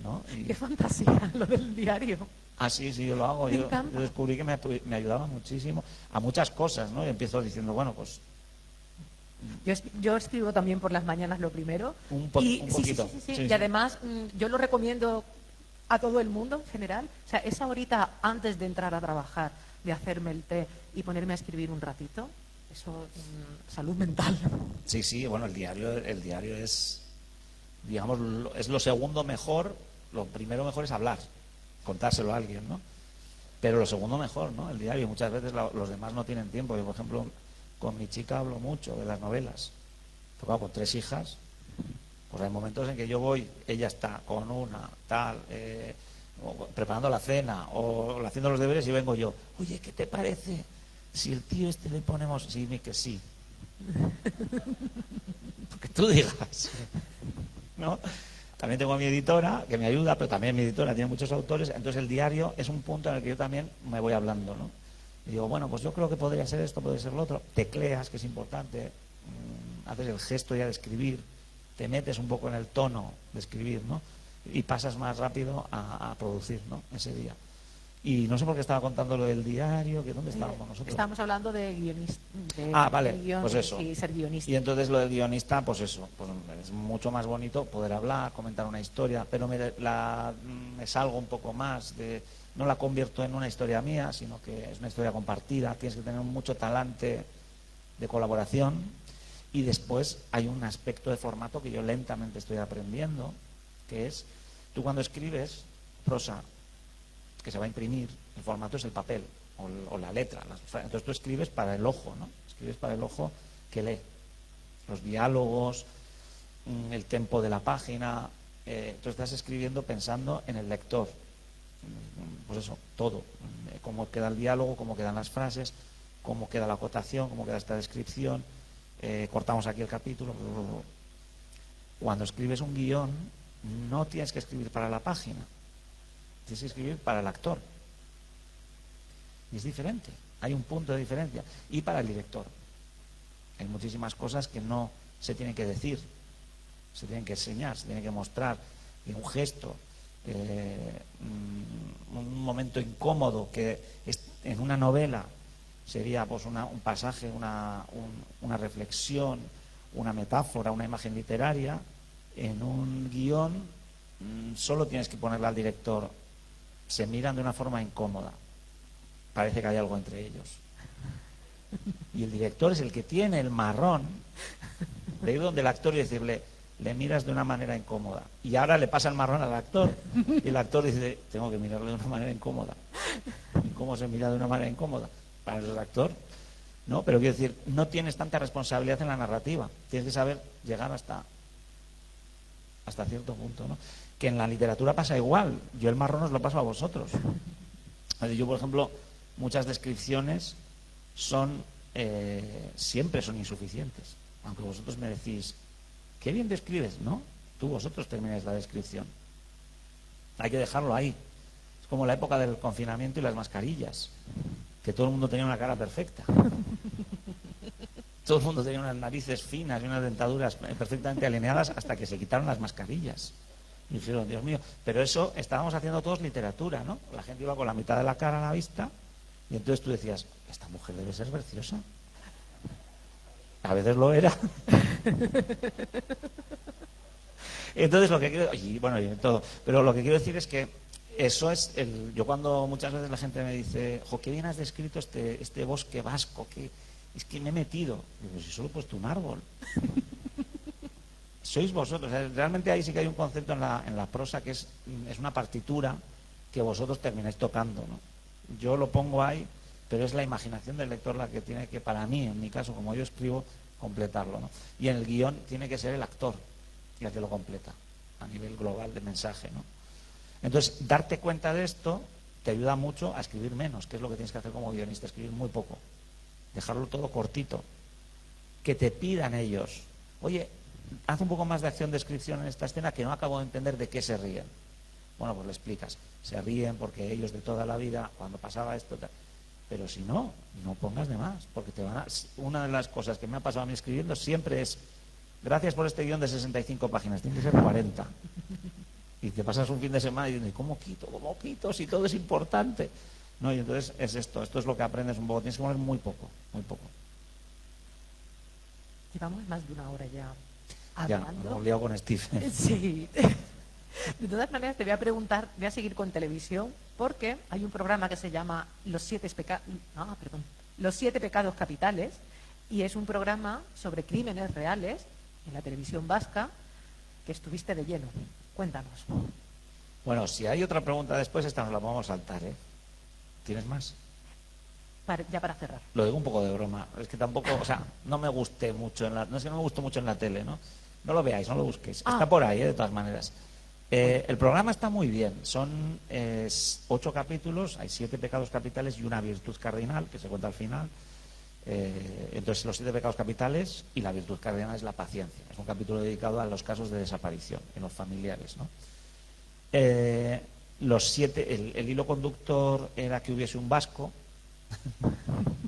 ¿no? Qué fantasía lo del diario. Ah, sí, yo lo hago. Yo descubrí que me ayudaba muchísimo a muchas cosas, ¿no? Y empiezo diciendo, bueno, pues... Yo escribo también por las mañanas lo primero. Un poquito. Sí. Y además yo lo recomiendo a todo el mundo en general. O sea, esa horita antes de entrar a trabajar, de hacerme el té y ponerme a escribir un ratito, eso es salud mental. Sí, sí, bueno, el diario es, digamos, es lo segundo mejor. Lo primero mejor es hablar, contárselo a alguien, ¿no? Pero lo segundo mejor, ¿no? El diario. Muchas veces los demás no tienen tiempo. Yo, por ejemplo, con mi chica hablo mucho de las novelas. Pero claro, con 3 hijas, pues hay momentos en que yo voy, ella está con una, tal, preparando la cena o haciendo los deberes y vengo yo. Oye, ¿qué te parece si el tío este le ponemos? Sí, que sí. Porque tú digas, ¿no? También tengo a mi editora que me ayuda, pero también mi editora tiene muchos autores. Entonces el diario es un punto en el que yo también me voy hablando, ¿no? Y digo, bueno, pues yo creo que podría ser esto, podría ser lo otro. Tecleas, que es importante, haces el gesto ya de escribir, te metes un poco en el tono de escribir, ¿no? Y pasas más rápido a producir, ¿no? Ese día. Y no sé por qué estaba contando lo del diario, que ¿dónde estábamos nosotros? Estábamos hablando de guionista. Vale, pues eso. Y ser guionista. Y entonces lo del guionista, pues eso, pues es mucho más bonito poder hablar, comentar una historia, pero me salgo un poco más no la convierto en una historia mía, sino que es una historia compartida. Tienes que tener mucho talante de colaboración. Y después hay un aspecto de formato que yo lentamente estoy aprendiendo, que es, tú cuando escribes prosa que se va a imprimir, el formato es el papel o la letra. Entonces tú escribes para el ojo, ¿no? Escribes para el ojo que lee los diálogos, el tempo de la página. Entonces estás escribiendo pensando en el lector. Pues eso, todo. Cómo queda el diálogo, cómo quedan las frases, cómo queda la acotación, cómo queda esta descripción. Cortamos aquí el capítulo. Cuando escribes un guión, no tienes que escribir para la página, tienes que escribir para el actor. Y es diferente, hay un punto de diferencia. Y para el director. Hay muchísimas cosas que no se tienen que decir, se tienen que enseñar, se tienen que mostrar. Y un gesto, un momento incómodo que en una novela sería pues un pasaje, una reflexión, una metáfora, una imagen literaria. En un guión solo tienes que ponerle al director. Se miran de una forma incómoda. Parece que hay algo entre ellos. Y el director es el que tiene el marrón de ir donde el actor y decirle, le miras de una manera incómoda. Y ahora le pasa el marrón al actor. Y el actor dice, tengo que mirarle de una manera incómoda. ¿Y cómo se mira de una manera incómoda? Para el actor, ¿no? Pero quiero decir, no tienes tanta responsabilidad en la narrativa. Tienes que saber llegar hasta cierto punto, ¿no? Que en la literatura pasa igual. Yo el marrón os lo paso a vosotros. Yo, por ejemplo, muchas descripciones siempre son insuficientes. Aunque vosotros me decís, qué bien describes, ¿no? Vosotros termináis la descripción. Hay que dejarlo ahí. Es como la época del confinamiento y las mascarillas, que todo el mundo tenía una cara perfecta. Todo el mundo tenía unas narices finas y unas dentaduras perfectamente alineadas hasta que se quitaron las mascarillas. Y dijeron, Dios mío, pero eso estábamos haciendo todos literatura, ¿no? La gente iba con la mitad de la cara a la vista y entonces tú decías, esta mujer debe ser preciosa. A veces lo era. Entonces lo que quiero, y todo, pero lo que quiero decir es que eso es yo cuando muchas veces la gente me dice, jo, qué bien has descrito este bosque vasco, que es que me he metido. Digo, si solo he puesto un árbol. Sois vosotros. Realmente ahí sí que hay un concepto en la prosa que es una partitura que vosotros termináis tocando, ¿no? Yo lo pongo ahí, pero es la imaginación del lector la que tiene que, para mí, en mi caso, como yo escribo, completarlo, ¿no? Y en el guión tiene que ser el actor el que lo completa a nivel global de mensaje, ¿no? Entonces, darte cuenta de esto te ayuda mucho a escribir menos, que es lo que tienes que hacer como guionista, escribir muy poco, dejarlo todo cortito, que te pidan ellos, oye, haz un poco más de acción-descripción en esta escena que no acabo de entender de qué se ríen. Bueno, pues le explicas, se ríen porque ellos de toda la vida, cuando pasaba esto, pero si no, no pongas de más, porque una de las cosas que me ha pasado a mí escribiendo siempre es, gracias por este guión de 65 páginas, tiene que ser 40. Y te pasas un fin de semana y dices, ¿cómo quito? Si todo es importante. No, y entonces es esto es lo que aprendes un poco, tienes que poner muy poco. Llevamos más de una hora ya Ya, hablando. hemos liado con Steve. Sí. De todas maneras, te voy a preguntar, voy a seguir con televisión, porque hay un programa que se llama Los siete pecados capitales, y es un programa sobre crímenes reales en la televisión vasca que estuviste de lleno. Cuéntanos. Bueno, si hay otra pregunta después, esta nos la vamos a saltar, ¿eh? ¿Tienes más? Ya para cerrar. Lo digo un poco de broma. Es que tampoco, o sea, no me gusté mucho no es que no me gustó mucho en la tele, ¿no? No lo veáis, no lo busquéis. Está por ahí, de todas maneras. El programa está muy bien. Son 8 capítulos, hay 7 pecados capitales y una virtud cardinal que se cuenta al final. Entonces, los 7 pecados capitales y la virtud cardinal es la paciencia. Es un capítulo dedicado a los casos de desaparición en los familiares, ¿no? El hilo conductor era que hubiese un vasco,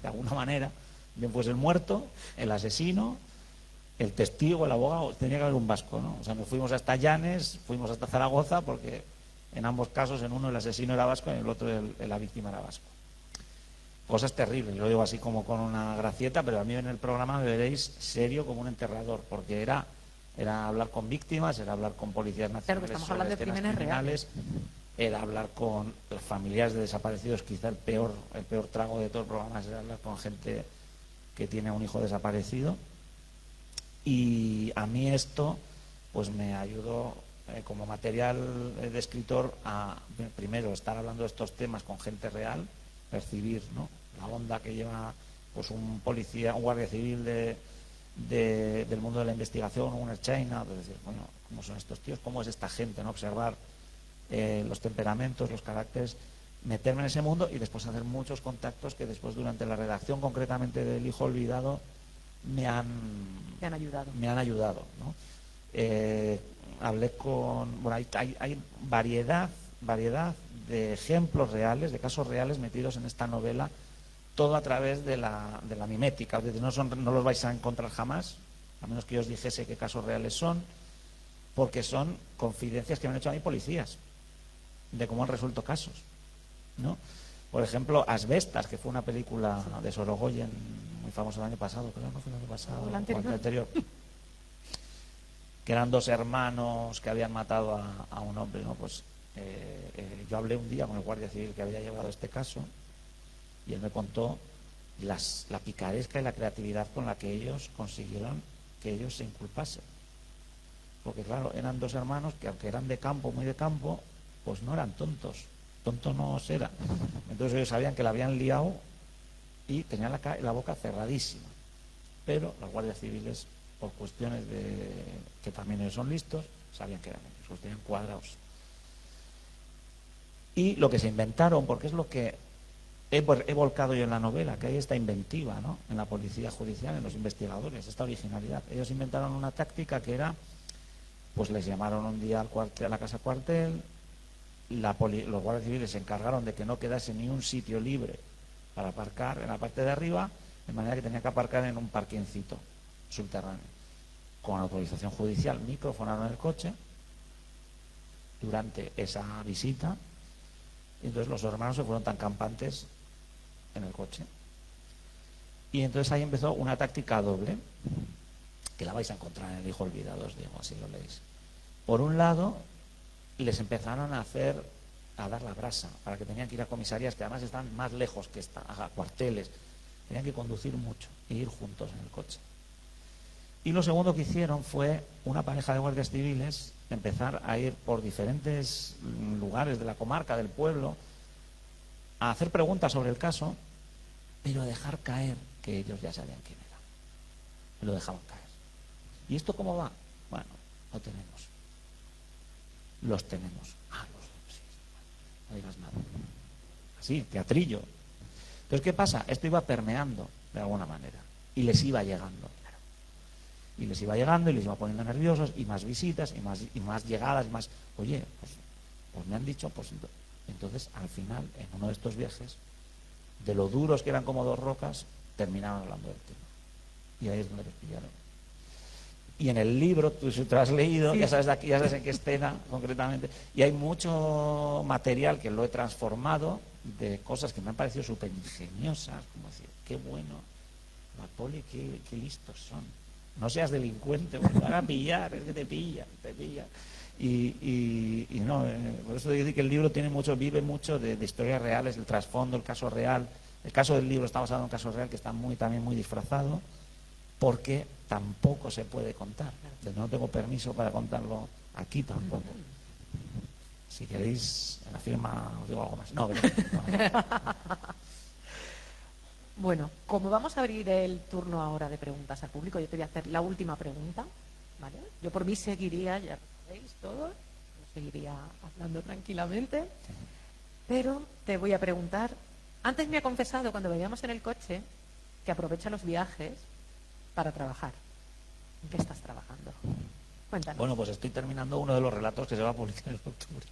de alguna manera, bien fuese el muerto, el asesino, el testigo, el abogado, tenía que haber un vasco, ¿no? O sea, nos fuimos hasta Llanes, fuimos hasta Zaragoza, porque en ambos casos, en uno el asesino era vasco y en el otro la víctima era vasco. Cosas terribles, lo digo así como con una gracieta, pero a mí en el programa me veréis serio como un enterrador, porque era hablar con víctimas, era hablar con policías nacionales, Claro, estamos hablando de crímenes reales, era hablar con los familiares de desaparecidos. Quizá el peor trago de todo el programa es hablar con gente que tiene a un hijo desaparecido. Y a mí esto pues me ayudó como material de escritor a, primero, estar hablando de estos temas con gente real, percibir, ¿no?, la onda que lleva pues un policía, un guardia civil del mundo de la investigación, un Ertzaina, pues decir, bueno, ¿cómo son estos tíos? ¿Cómo es esta gente? ¿No? Observar los temperamentos, los caracteres, meterme en ese mundo y después hacer muchos contactos que después, durante la redacción concretamente del Hijo Olvidado, me han ayudado, ¿no? Hablé con... Bueno, hay variedad de ejemplos reales, de casos reales metidos en esta novela, todo a través de la mimética. Es decir, no los vais a encontrar jamás, a menos que yo os dijese qué casos reales son, porque son confidencias que me han hecho a mí policías, de cómo han resuelto casos, ¿no? Por ejemplo, Asbestas, que fue una película de Sorogoyen muy famosa el año pasado, creo, no fue el año pasado, el anterior, que eran 2 hermanos que habían matado a un hombre, ¿no? Pues yo hablé un día con el guardia civil que había llevado este caso y él me contó la picaresca y la creatividad con la que ellos consiguieron que ellos se inculpasen. Porque claro, eran 2 hermanos que, aunque eran de campo, muy de campo, pues no eran tontos. Tonto no era. Entonces ellos sabían que la habían liado y tenían la boca cerradísima. Pero los guardias civiles, por cuestiones de que también ellos son listos, sabían que eran ellos, los tenían cuadrados. Y lo que se inventaron, porque es lo que he volcado yo en la novela, que hay esta inventiva, ¿no?, en la policía judicial, en los investigadores, esta originalidad. Ellos inventaron una táctica que era, pues les llamaron un día a la casa cuartel, los guardias civiles se encargaron de que no quedase ni un sitio libre para aparcar en la parte de arriba, de manera que tenía que aparcar en un parquencito subterráneo. Con autorización judicial, microfonaron el coche durante esa visita, y entonces los hermanos se fueron tan campantes en el coche. Y entonces ahí empezó una táctica doble, que la vais a encontrar en El Hijo Olvidado, os digo, así lo leéis. Por un lado, les empezaron a dar la brasa, para que tenían que ir a comisarías que además están más lejos que a cuarteles. Tenían que conducir mucho e ir juntos en el coche. Y lo segundo que hicieron fue, una pareja de guardias civiles, empezar a ir por diferentes lugares de la comarca, del pueblo, a hacer preguntas sobre el caso, pero dejar caer que ellos ya sabían quién era. Y lo dejaban caer. ¿Y esto cómo va? Bueno, lo tenemos. Los tenemos. Sí, no digas nada. Así, teatrillo. Entonces, ¿qué pasa? Esto iba permeando de alguna manera y les iba llegando. Y les iba llegando y les iba poniendo nerviosos, y más visitas y más llegadas, más... Oye, pues me han dicho, pues entonces al final, en uno de estos viajes, de lo duros que eran como 2 rocas, terminaban hablando del tema. Y ahí es donde los pillaron. Y en el libro, tú si te lo has leído, sí, ya sabes en qué escena concretamente. Y hay mucho material que lo he transformado de cosas que me han parecido súper ingeniosas, como decir, qué bueno, la poli, qué listos son. No seas delincuente, porque te van a pillar, es que te pillan. Y no, por eso digo que el libro vive mucho de historias reales, el trasfondo, el caso real. El caso del libro está basado en un caso real que está también muy disfrazado, porque tampoco se puede contar. Entonces, no tengo permiso para contarlo aquí tampoco. Si queréis, en la firma os digo algo más. No. Bueno, como vamos a abrir el turno ahora de preguntas al público, yo te voy a hacer la última pregunta, ¿vale? Yo por mí seguiría, ya lo sabéis todos, yo seguiría hablando tranquilamente, pero te voy a preguntar. Antes me ha confesado, cuando veníamos en el coche, que aprovecha los viajes para trabajar. ¿En qué estás trabajando? Cuéntanos. Bueno, pues estoy terminando uno de los relatos que se va a publicar en octubre.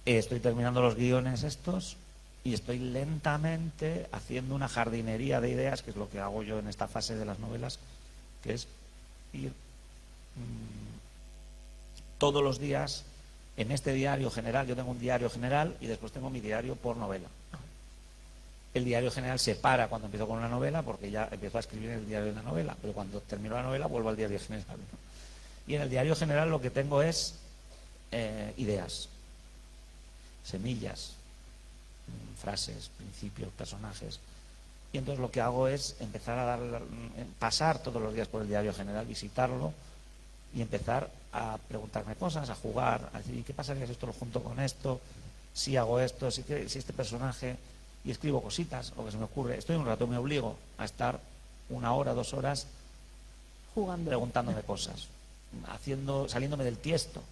Estoy terminando los guiones estos y estoy lentamente haciendo una jardinería de ideas, que es lo que hago yo en esta fase de las novelas, que es ir todos los días en este diario general. Yo tengo un diario general y después tengo mi diario por novela. El diario general se para cuando empiezo con una novela, porque ya empiezo a escribir en el diario de la novela, pero cuando termino la novela vuelvo al diario general, ¿no? Y en el diario general lo que tengo es ideas, semillas, frases, principios, personajes. Y entonces lo que hago es empezar a pasar todos los días por el diario general, visitarlo y empezar a preguntarme cosas, a jugar, a decir, ¿qué pasaría si esto lo junto con esto? Si hago esto, si este personaje... Y escribo cositas, lo que se me ocurre. Estoy un rato, me obligo a estar 1 hora, 2 horas jugando, preguntándome cosas, saliéndome del tiesto,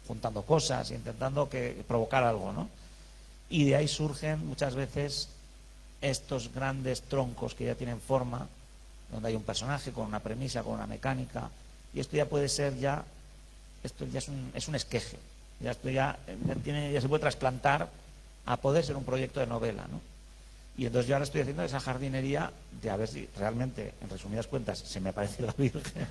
juntando cosas, intentando provocar algo, ¿no? Y de ahí surgen muchas veces estos grandes troncos que ya tienen forma, donde hay un personaje con una premisa, con una mecánica, y esto ya puede ser esto ya es un esqueje, esto ya se puede trasplantar a poder ser un proyecto de novela, ¿no? Y entonces yo ahora estoy haciendo esa jardinería de a ver si realmente, en resumidas cuentas, se me aparece la Virgen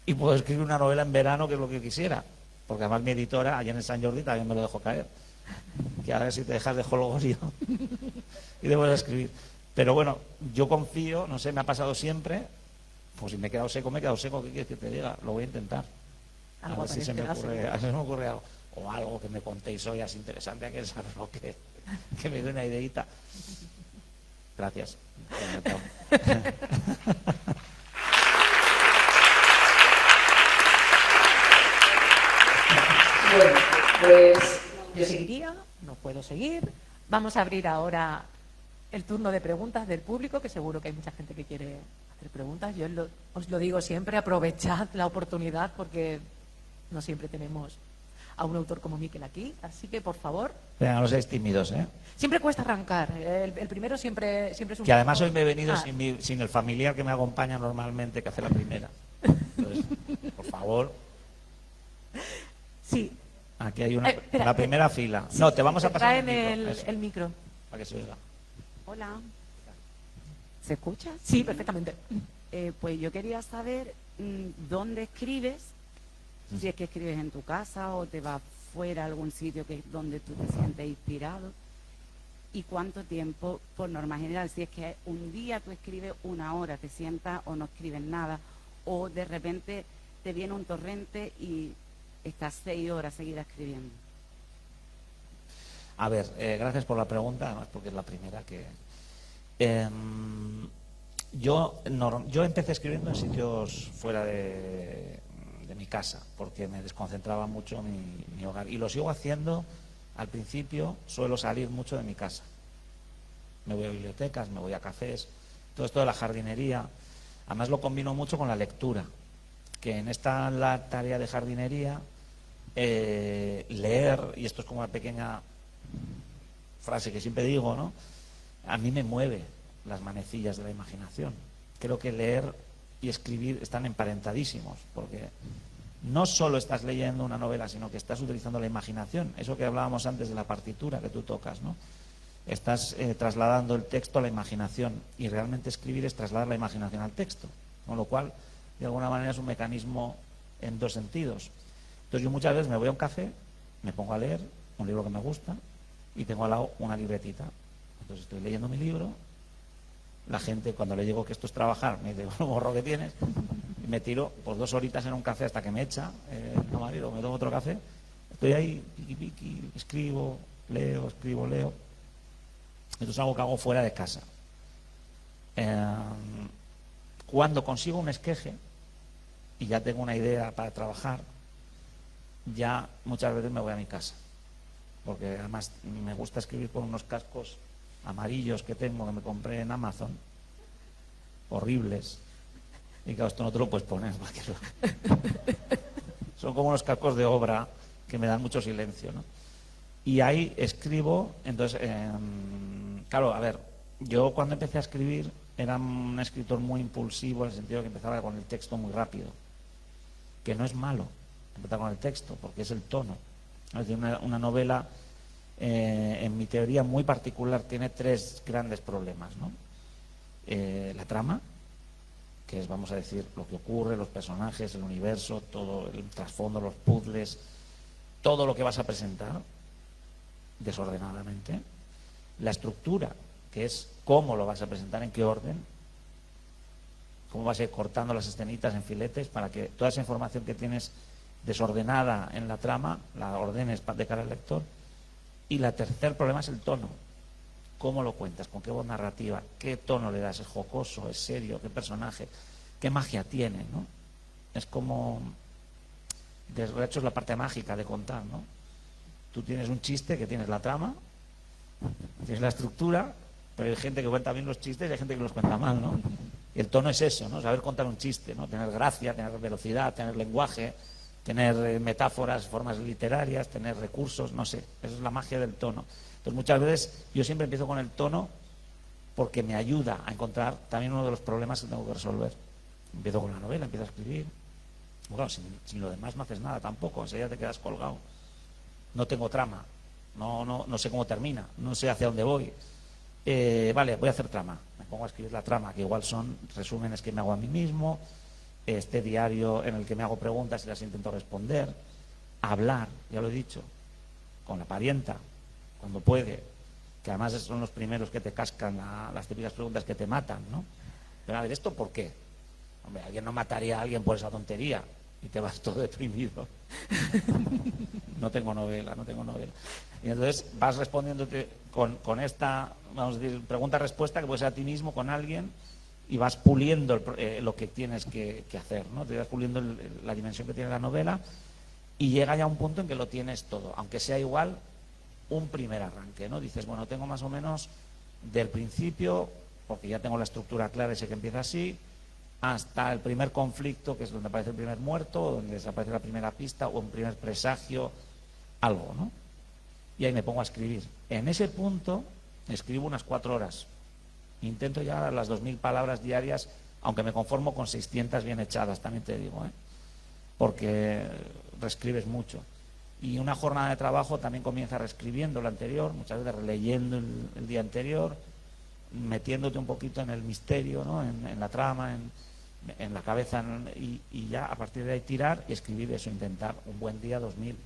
y puedo escribir una novela en verano, que es lo que quisiera, porque además mi editora allá en el San Jordi también me lo dejó caer, que a ver si te dejas de jolgorio y debo de escribir. Pero bueno, yo confío, no sé, me ha pasado siempre, pues si me he quedado seco, ¿qué quieres que te diga? Lo voy a intentar, a ver si se me ocurre algo. O algo que me contéis hoy es interesante, que es algo que me dé una ideita. Gracias. Bueno, pues yo seguiría, no puedo seguir. Vamos a abrir ahora el turno de preguntas del público, que seguro que hay mucha gente que quiere hacer preguntas. Yo os lo digo siempre, aprovechad la oportunidad, porque no siempre tenemos a un autor como Miquel aquí, así que por favor. Venga, no seáis tímidos, ¿eh? Siempre cuesta arrancar, el primero siempre es un... Que además hoy me he venido sin el familiar que me acompaña normalmente, que hace la primera. Entonces, por favor. Sí. Aquí hay la primera fila. No, te vamos a pasar el micro. Para que se oiga. Hola. ¿Se escucha? Sí, perfectamente. Pues yo quería saber dónde escribes. Si es que escribes en tu casa o te vas fuera a algún sitio donde tú te sientes inspirado, y cuánto tiempo, por norma general, si es que un día tú escribes 1 hora, te sientas o no escribes nada, o de repente te viene un torrente y estás 6 horas seguidas escribiendo. A ver, gracias por la pregunta, además porque es la primera que... Yo empecé escribiendo en sitios fuera de mi casa, porque me desconcentraba mucho mi hogar, y lo sigo haciendo. Al principio suelo salir mucho de mi casa, me voy a bibliotecas, me voy a cafés, todo esto de la jardinería. Además lo combino mucho con la lectura, que en la tarea de jardinería, leer, y esto es como una pequeña frase que siempre digo, ¿no? A mí me mueve las manecillas de la imaginación. Creo que leer y escribir están emparentadísimos, porque no solo estás leyendo una novela, sino que estás utilizando la imaginación, eso que hablábamos antes de la partitura que tú tocas, ¿no? Estás trasladando el texto a la imaginación, y realmente escribir es trasladar la imaginación al texto, con lo cual de alguna manera es un mecanismo en 2 sentidos. Entonces yo muchas veces me voy a un café, me pongo a leer un libro que me gusta y tengo al lado una libretita. Entonces estoy leyendo mi libro, la gente cuando le digo que esto es trabajar me dice, bueno, morro que tienes, y me tiro por 2 horitas en un café hasta que me echa el marido, me tomo otro café. Estoy ahí, piqui, piqui, escribo, leo. Esto es algo que hago fuera de casa. Cuando consigo un esqueje y ya tengo una idea para trabajar, ya muchas veces me voy a mi casa, porque además me gusta escribir con unos cascos amarillos que tengo, que me compré en Amazon, horribles, y claro, esto no te lo puedes poner porque son como unos cascos de obra que me dan mucho silencio, ¿no? Y ahí escribo. Entonces, claro, a ver, yo cuando empecé a escribir era un escritor muy impulsivo, en el sentido que empezaba con el texto muy rápido, que no es malo empezar con el texto, porque es el tono. Es decir, una novela, en mi teoría muy particular, tiene 3 grandes problemas, ¿no? La trama, que es, vamos a decir, lo que ocurre, los personajes, el universo, todo el trasfondo, los puzzles, todo lo que vas a presentar desordenadamente. La estructura, que es cómo lo vas a presentar, en qué orden, cómo vas a ir cortando las escenitas en filetes para que toda esa información que tienes desordenada en la trama la ordenes de cara al lector. Y el tercer problema es el tono. ¿Cómo lo cuentas? ¿Con qué voz narrativa? ¿Qué tono le das? ¿Es jocoso? ¿Es serio? ¿Qué personaje? ¿Qué magia tiene, no? Es como... De hecho, es la parte mágica de contar, ¿no? Tú tienes un chiste, que tienes la trama, tienes la estructura, pero hay gente que cuenta bien los chistes y hay gente que los cuenta mal, ¿no? Y el tono es eso, ¿no? Saber contar un chiste, ¿no? Tener gracia, tener velocidad, tener lenguaje, tener metáforas, formas literarias, tener recursos, no sé. Esa es la magia del tono. Entonces, muchas veces yo siempre empiezo con el tono porque me ayuda a encontrar también uno de los problemas que tengo que resolver. Empiezo con la novela, empiezo a escribir. Bueno, sin lo demás no haces nada tampoco, enseguida te quedas colgado. No tengo trama, no sé cómo termina, no sé hacia dónde voy. Vale, voy a hacer trama. Me pongo a escribir la trama, que igual son resúmenes que me hago a mí mismo, este diario en el que me hago preguntas y las intento responder. Hablar, ya lo he dicho, con la parienta, cuando puede, que además son los primeros que te cascan las típicas preguntas que te matan, ¿no? Pero a ver, ¿esto por qué? Hombre, alguien no mataría a alguien por esa tontería y te vas todo deprimido. No tengo novela. Y entonces vas respondiéndote con esta, vamos a decir, pregunta-respuesta, que puede ser a ti mismo, con alguien, y vas puliendo lo que tienes que hacer, ¿no? Te vas puliendo la dimensión que tiene la novela, y llega ya un punto en que lo tienes todo, aunque sea igual un primer arranque, ¿no? Dices, bueno, tengo más o menos del principio, porque ya tengo la estructura clara y sé que empieza así, hasta el primer conflicto, que es donde aparece el primer muerto, donde desaparece la primera pista, o un primer presagio, algo, ¿no? Y ahí me pongo a escribir. En ese punto escribo unas 4 horas. Intento llegar a las 2000 palabras diarias, aunque me conformo con 600 bien echadas, también te digo, porque reescribes mucho. Y una jornada de trabajo también comienza reescribiendo lo anterior, muchas veces releyendo el día anterior, metiéndote un poquito en el misterio, ¿no? En la trama, en la cabeza, y ya a partir de ahí tirar y escribir eso, intentar un buen día 2000,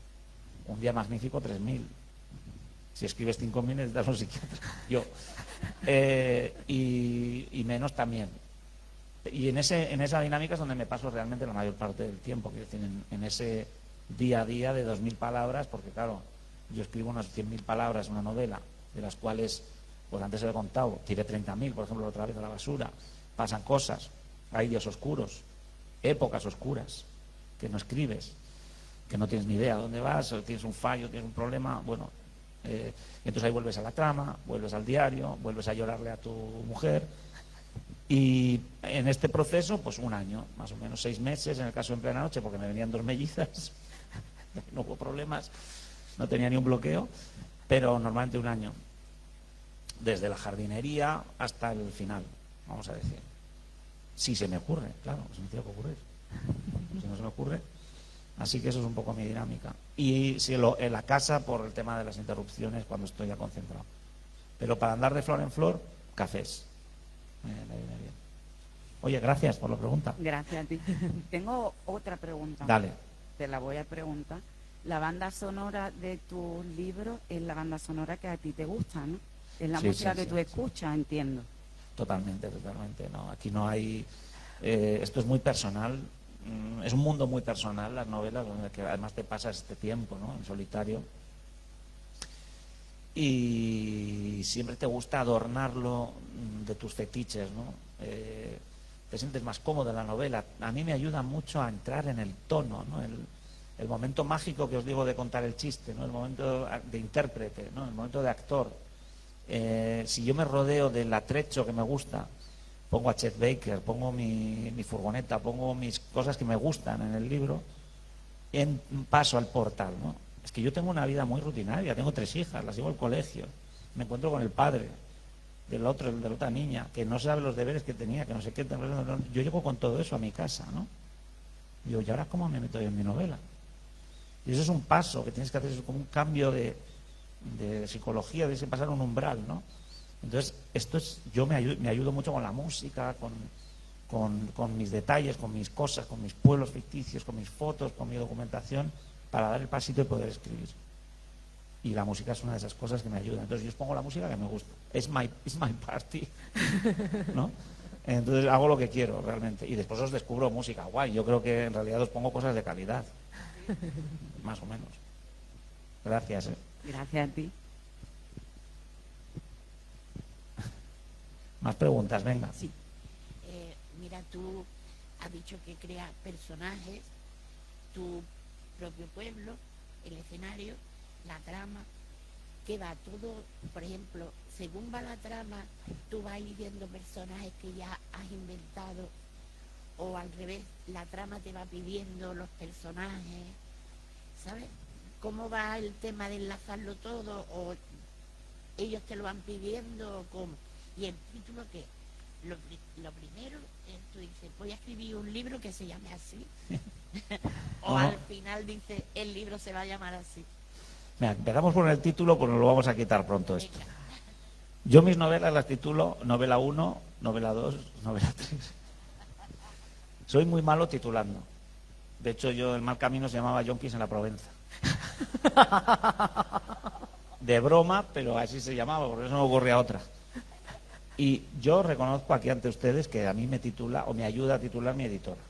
un día magnífico 3000. Si escribes 5000 necesitas un psiquiatra, yo. Y menos también. Y en esa dinámica es donde me paso realmente la mayor parte del tiempo, quiero decir, en ese día a día de 2000 palabras, porque claro, yo escribo unas 100.000 palabras, una novela, de las cuales, pues antes he contado, tiré 30.000, por ejemplo, otra vez a la basura. Pasan cosas, hay días oscuros, épocas oscuras, que no escribes, que no tienes ni idea a dónde vas, o tienes un fallo, tienes un problema, bueno, entonces ahí vuelves a la trama, vuelves al diario, vuelves a llorarle a tu mujer, y en este proceso, pues un año, más o menos 6 meses, en el caso de En plena noche, porque me venían 2 mellizas, no hubo problemas, no tenía ni un bloqueo, pero normalmente un año, desde la jardinería hasta el final, vamos a decir. Si se me ocurre, claro, se me tiene que ocurrir. Si no se me ocurre. Así que eso es un poco mi dinámica. Y si en la casa, por el tema de las interrupciones, cuando estoy ya concentrado. Pero para andar de flor en flor, cafés. Me viene bien. Oye, gracias por la pregunta. Gracias a ti. Tengo otra pregunta. Dale. Te la voy a preguntar. La banda sonora de tu libro es la banda sonora que a ti te gusta, ¿no? Es la música que tú escuchas, entiendo. Totalmente. No, aquí no hay... Esto es muy personal, es un mundo muy personal, las novelas, donde que además te pasas este tiempo, ¿no?, en solitario. Y siempre te gusta adornarlo de tus fetiches, ¿no? Te sientes más cómodo en la novela. A mí me ayuda mucho a entrar en el tono, ¿no? El momento mágico que os digo de contar el chiste, ¿no? El momento de intérprete, ¿no? El momento de actor. Si yo me rodeo del atrecho que me gusta, pongo a Chet Baker, pongo mi furgoneta, pongo mis cosas que me gustan en el libro, paso al portal, ¿no? Es que yo tengo una vida muy rutinaria, tengo 3 hijas, las llevo al colegio, me encuentro con el padre de la otra niña, que no sabe los deberes que tenía, que no sé qué. Yo llego con todo eso a mi casa, ¿no? Digo, ¿y ahora cómo me meto yo en mi novela? Y eso es un paso que tienes que hacer, es como un cambio de psicología, de ese pasar un umbral, ¿no? Entonces, yo me ayudo mucho con la música, con mis detalles, con mis cosas, con mis pueblos ficticios, con mis fotos, con mi documentación, para dar el pasito y poder escribir. Y la música es una de esas cosas que me ayuda. Entonces yo os pongo la música que me gusta. It's my party, ¿no? Entonces hago lo que quiero realmente. Y después os descubro música guay. Yo creo que en realidad os pongo cosas de calidad. Más o menos. Gracias. Gracias a ti. Más preguntas, venga. Sí. Mira, tú has dicho que creas personajes, tu propio pueblo, el escenario, la trama, que va todo, por ejemplo, según va la trama, tú vas viendo personajes que ya has inventado, o al revés, la trama te va pidiendo los personajes, ¿sabes? ¿Cómo va el tema de enlazarlo todo? ¿O ellos te lo van pidiendo? ¿O cómo? ¿Y el título qué? Lo primero, tú dices, voy a escribir un libro que se llame así. O al final dices, el libro se va a llamar así. Mira, empezamos por el título, pues nos lo vamos a quitar pronto esto. Yo mis novelas las titulo novela 1, novela 2, novela 3. Soy muy malo titulando. De hecho, yo El mal camino se llamaba Yonkis en la Provenza. De broma, pero así se llamaba, por eso no me ocurría otra. Y yo reconozco aquí ante ustedes que a mí me titula o me ayuda a titular mi editora.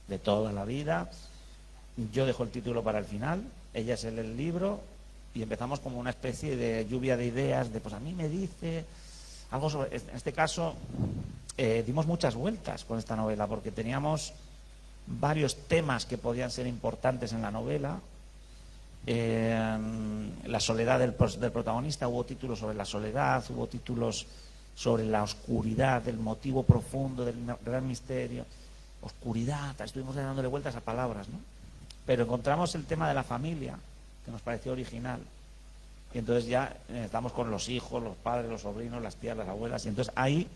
De toda la vida. Yo dejo el título para el final, ella se lee el libro y empezamos como una especie de lluvia de ideas, de pues a mí me dice algo sobre... En este caso dimos muchas vueltas con esta novela porque teníamos varios temas que podían ser importantes en la novela. La soledad del protagonista, hubo títulos sobre la soledad, hubo títulos sobre la oscuridad, el motivo profundo del gran misterio. Oscuridad, estuvimos dándole vueltas a palabras, ¿no? Pero encontramos el tema de la familia, que nos pareció original. Y entonces ya estamos con los hijos, los padres, los sobrinos, las tías, las abuelas. Y entonces ahí,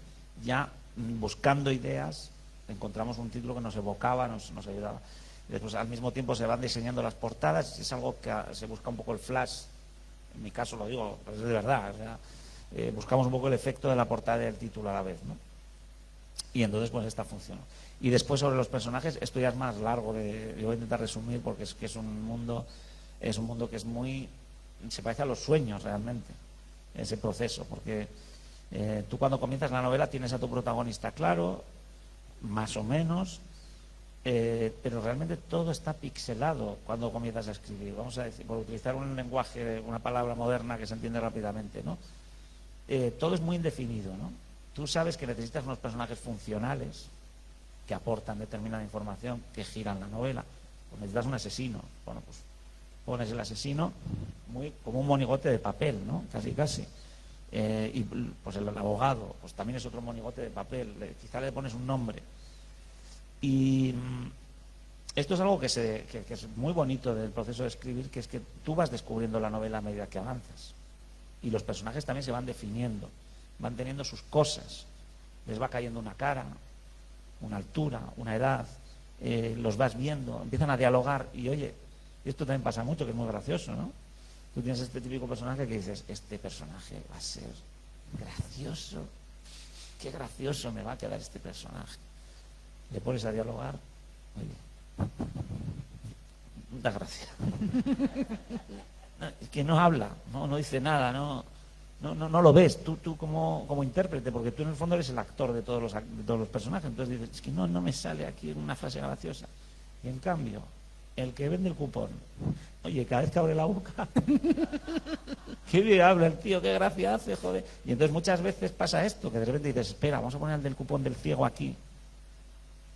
ya buscando ideas, encontramos un título que nos evocaba, nos ayudaba. Y después al mismo tiempo se van diseñando las portadas. Es algo que se busca un poco el flash. En mi caso lo digo, pero es de verdad. O sea, buscamos un poco el efecto de la portada y del título a la vez, ¿no? Y entonces pues esta funcionó. Y después sobre los personajes, esto ya es más largo, yo voy a intentar resumir porque es que es un mundo que es muy, se parece a los sueños realmente, ese proceso, porque tú cuando comienzas la novela tienes a tu protagonista claro, más o menos, pero realmente todo está pixelado cuando comienzas a escribir, vamos a decir, por utilizar un lenguaje, una palabra moderna que se entiende rápidamente, ¿no? Todo es muy indefinido, ¿no? Tú sabes que necesitas unos personajes funcionales que aportan determinada información, que giran la novela. Pues necesitas un asesino. Bueno, pues pones el asesino como un monigote de papel, ¿no? Casi. Y pues el abogado, pues también es otro monigote de papel. Quizá le pones un nombre. Y esto es algo que es muy bonito del proceso de escribir, que es que tú vas descubriendo la novela a medida que avanzas. Y los personajes también se van definiendo, van teniendo sus cosas. Les va cayendo una cara, una altura, una edad, los vas viendo, empiezan a dialogar y oye, esto también pasa mucho, que es muy gracioso, ¿no? Tú tienes este típico personaje que dices, este personaje va a ser gracioso, qué gracioso me va a quedar este personaje. Le pones a dialogar, oye, da gracia. Es que no habla, no dice nada, no no lo ves tú como intérprete, porque tú en el fondo eres el actor de todos los personajes. Entonces dices, es que no me sale aquí una frase graciosa. Y en cambio, el que vende el cupón, oye, cada vez que abre la boca, qué bien habla el tío, qué gracia hace, joder. Y entonces muchas veces pasa esto, que de repente dices, espera, vamos a poner el del cupón del ciego aquí,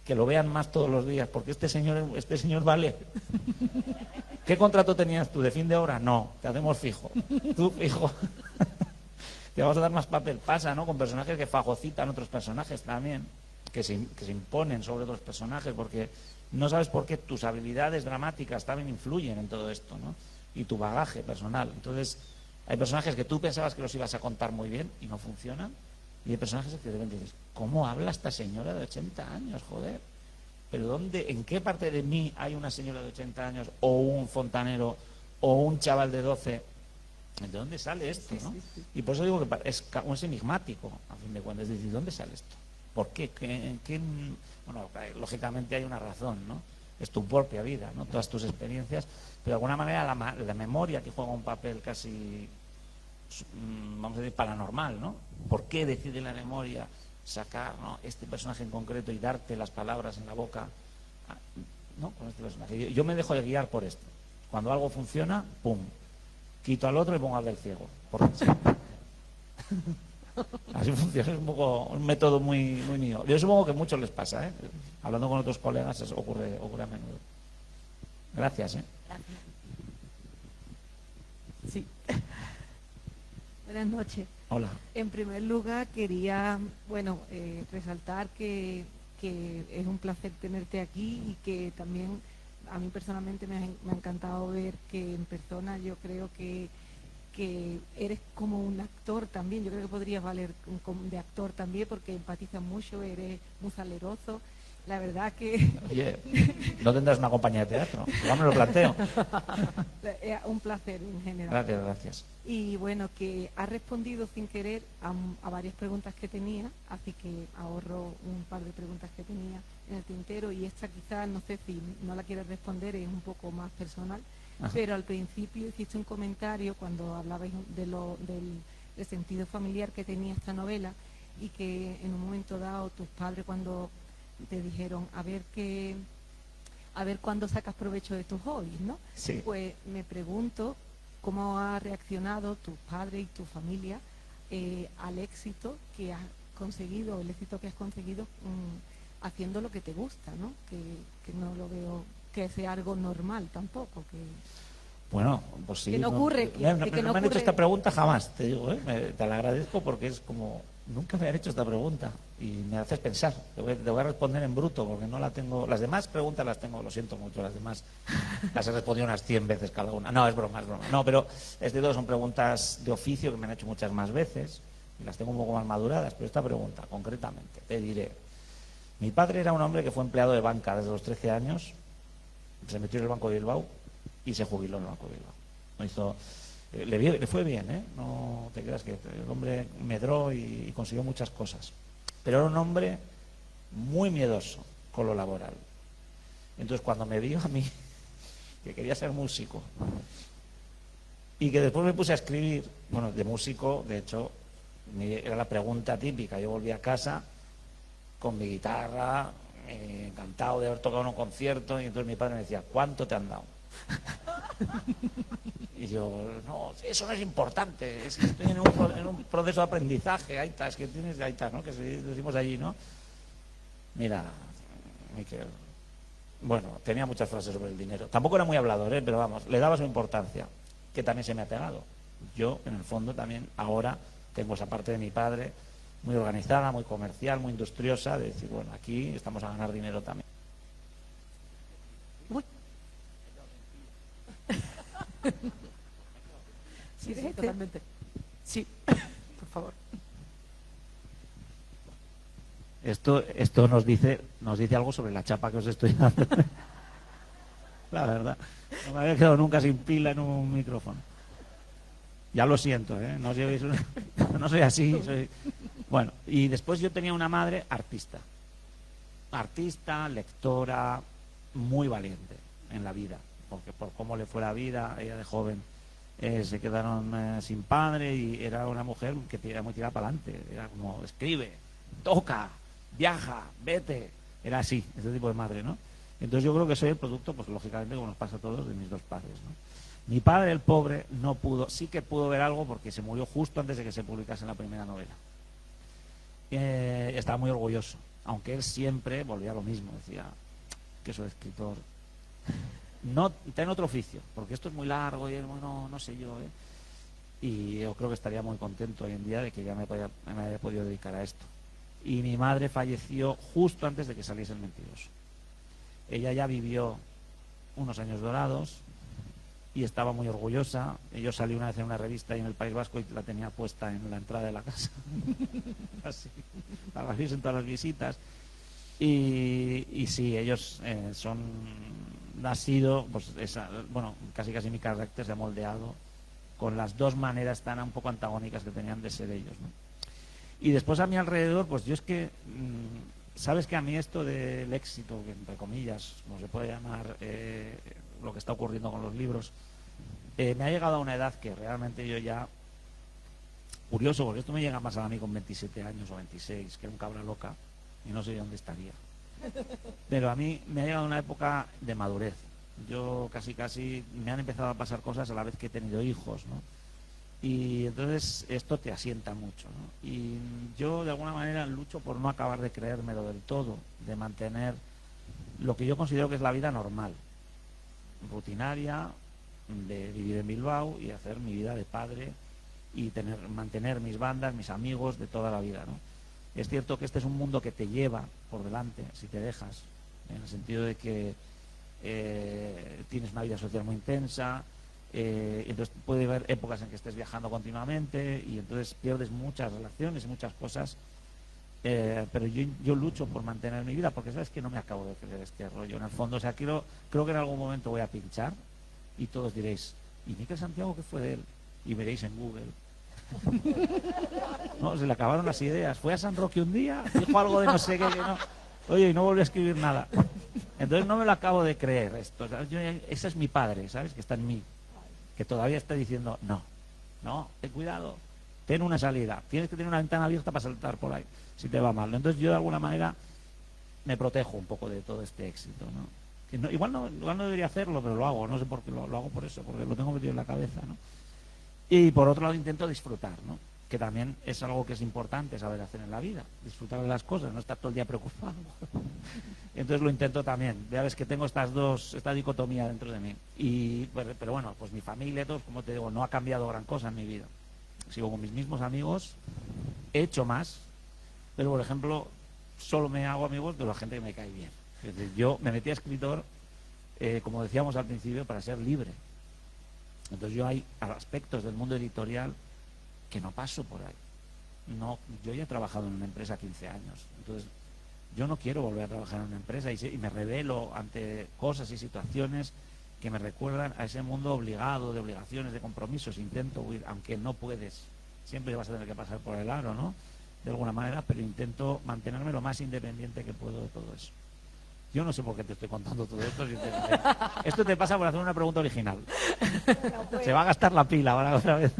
que lo vean más todos los días, porque este señor vale. ¿Qué contrato tenías tú? ¿De fin de obra? No, te hacemos fijo. Tú fijo. Te vamos a dar más papel. Pasa, ¿no? Con personajes que fagocitan otros personajes también, que se imponen sobre otros personajes, porque no sabes por qué tus habilidades dramáticas también influyen en todo esto, ¿no? Y tu bagaje personal. Entonces, hay personajes que tú pensabas que los ibas a contar muy bien y no funcionan. Y hay personajes que de repente dices, ¿cómo habla esta señora de 80 años, joder? ¿Pero en qué parte de mí hay una señora de 80 años o un fontanero o un chaval de 12? ¿De dónde sale esto, no? Y por eso digo que es enigmático, a fin de cuentas. Es decir, ¿dónde sale esto? ¿Por qué? Bueno, lógicamente hay una razón, ¿no? Es tu propia vida, ¿no? Todas tus experiencias, pero de alguna manera la memoria que juega un papel casi, vamos a decir, paranormal, ¿no? ¿Por qué decide la memoria sacar, ¿no?, este personaje en concreto y darte las palabras en la boca, ¿no?, con este personaje? Yo me dejo de guiar por esto. Cuando algo funciona, pum, quito al otro y pongo al del ciego. Así funciona, es un poco un método muy mío. Yo supongo que a muchos les pasa, ¿eh? Hablando con otros colegas, eso ocurre a menudo. Gracias, ¿eh? Gracias. Sí. Buenas noches. Hola. En primer lugar, quería, resaltar que es un placer tenerte aquí y que también a mí personalmente me ha encantado ver que en persona yo creo que eres como un actor también. Yo creo que podrías valer de actor también porque empatizas mucho, eres muy saleroso. La verdad que... Oye, ¿no tendrás una compañía de teatro? Ya me lo planteo. Un placer en general. Gracias. Y bueno, que has respondido sin querer a varias preguntas que tenía, así que ahorro un par de preguntas que tenía en el tintero, y esta quizás, no sé si no la quieres responder, es un poco más personal. Ajá. Pero al principio hiciste un comentario cuando hablabais del sentido familiar que tenía esta novela, y que en un momento dado tus padres, cuando te dijeron a ver cuándo sacas provecho de tus hobbies, ¿no? Sí. Pues me pregunto cómo ha reaccionado tus padres y tu familia al éxito que has conseguido, haciendo lo que te gusta, ¿no? Que no lo veo que sea algo normal tampoco. Bueno, pues sí. Que no ocurre. Me han hecho esta pregunta jamás, te digo, ¿eh? Te la agradezco porque es como... Nunca me han hecho esta pregunta y me haces pensar. Te voy a responder en bruto porque no la tengo. Las demás preguntas las tengo, lo siento mucho, las demás las he respondido unas 100 veces cada una. No, es broma. No, pero este todo son preguntas de oficio que me han hecho muchas más veces y las tengo un poco más maduradas. Pero esta pregunta, concretamente, te diré. Mi padre era un hombre que fue empleado de banca desde los 13 años, se metió en el Banco de Bilbao y se jubiló en el Banco de Bilbao. No hizo... Le fue bien, ¿eh? No te creas que el hombre medró y consiguió muchas cosas. Pero era un hombre muy miedoso con lo laboral. Entonces, cuando me vio a mí, que quería ser músico, y que después me puse a escribir, bueno, de músico, de hecho, era la pregunta típica. Yo volví a casa con mi guitarra, encantado de haber tocado en un concierto, y entonces mi padre me decía, ¿cuánto te han dado? Y yo, no, eso no es importante, es que estoy en un proceso de aprendizaje, ahí está, es que tienes, ahí está, ¿no? Que decimos allí, ¿no? Mira, Miquel, bueno, tenía muchas frases sobre el dinero, tampoco era muy hablador, pero vamos, le daba su importancia, que también se me ha pegado. Yo, en el fondo, también ahora tengo esa parte de mi padre muy organizada, muy comercial, muy industriosa, de decir, bueno, aquí estamos a ganar dinero también. Uy. Sí, totalmente. Sí, por favor. Esto nos dice algo sobre la chapa que os estoy dando. La verdad, no me había quedado nunca sin pila en un micrófono. Ya lo siento, ¿eh? No os llevéis no soy así. Bueno, y después yo tenía una madre artista, lectora, muy valiente en la vida, porque por cómo le fue la vida, ella de joven se quedaron sin padre y era una mujer que era muy tirada para adelante. Era como, escribe, toca, viaja, vete. Era así, ese tipo de madre, ¿no? Entonces yo creo que soy el producto, pues lógicamente, como nos pasa a todos, de mis dos padres, ¿no? Mi padre, el pobre, no pudo, sí que pudo ver algo porque se murió justo antes de que se publicase la primera novela. Estaba muy orgulloso, aunque él siempre volvía a lo mismo, decía que soy escritor. No, ten otro oficio, porque esto es muy largo y bueno, no sé yo, ¿eh? Y yo creo que estaría muy contento hoy en día de que ya me haya podido dedicar a esto. Y mi madre falleció justo antes de que saliese El mentiroso. Ella ya vivió unos años dorados y estaba muy orgullosa. Yo salí una vez en una revista y en el País Vasco y la tenía puesta en la entrada de la casa. Así, para recibirse en todas las visitas. Y sí, ellos ha sido, pues bueno, casi mi carácter se ha moldeado con las dos maneras tan un poco antagónicas que tenían de ser ellos, ¿no? Y después a mi alrededor, pues yo es que, sabes que a mí esto del éxito, que entre comillas, como se puede llamar, lo que está ocurriendo con los libros, me ha llegado a una edad que realmente yo ya, curioso, porque esto me llega más a mí con 27 años o 26, que era un cabra loca, y no sé dónde estaría. Pero a mí me ha llegado una época de madurez. Yo casi me han empezado a pasar cosas a la vez que he tenido hijos, ¿no? Y entonces esto te asienta mucho, ¿no? Y yo de alguna manera lucho por no acabar de creérmelo del todo, de mantener lo que yo considero que es la vida normal, rutinaria, de vivir en Bilbao y hacer mi vida de padre y mantener mis bandas, mis amigos de toda la vida, ¿no? Es cierto que este es un mundo que te lleva por delante, si te dejas, en el sentido de que tienes una vida social muy intensa, entonces puede haber épocas en que estés viajando continuamente y entonces pierdes muchas relaciones y muchas cosas, pero yo lucho por mantener mi vida porque sabes que no me acabo de creer este rollo en el fondo. O sea, creo que en algún momento voy a pinchar y todos diréis, ¿y Miquel Santiago qué fue de él? Y veréis en Google. No, se le acabaron las ideas. Fue a San Roque un día, dijo algo de no sé qué, que no. Oye, y no volvió a escribir nada. Entonces no me lo acabo de creer esto. Ese es mi padre, ¿sabes? Que está en mí. Que todavía está diciendo, no, ten cuidado, ten una salida. Tienes que tener una ventana abierta para saltar por ahí, si te va mal. Entonces yo de alguna manera me protejo un poco de todo este éxito, ¿no? Que igual no debería hacerlo, pero lo hago. No sé por qué lo hago por eso, porque lo tengo metido en la cabeza, ¿no? Y por otro lado intento disfrutar, ¿no? Que también es algo que es importante saber hacer en la vida, disfrutar de las cosas, no estar todo el día preocupado. Entonces lo intento también. Ya ves que tengo esta dicotomía dentro de mí. Pero bueno, pues mi familia, todos, como te digo, no ha cambiado gran cosa en mi vida. Sigo con mis mismos amigos, he hecho más, pero por ejemplo, solo me hago amigos de la gente que me cae bien. Es decir, yo me metí a escritor, como decíamos al principio, para ser libre. Entonces yo hay aspectos del mundo editorial que no paso por ahí. No, yo ya he trabajado en una empresa 15 años, entonces yo no quiero volver a trabajar en una empresa y me revelo ante cosas y situaciones que me recuerdan a ese mundo obligado, de obligaciones, de compromisos. Intento huir, aunque no puedes, siempre vas a tener que pasar por el aro, ¿no? De alguna manera, pero intento mantenerme lo más independiente que puedo de todo eso. Yo no sé por qué te estoy contando todo esto. Esto te pasa por hacer una pregunta original. Se va a gastar la pila ahora otra vez.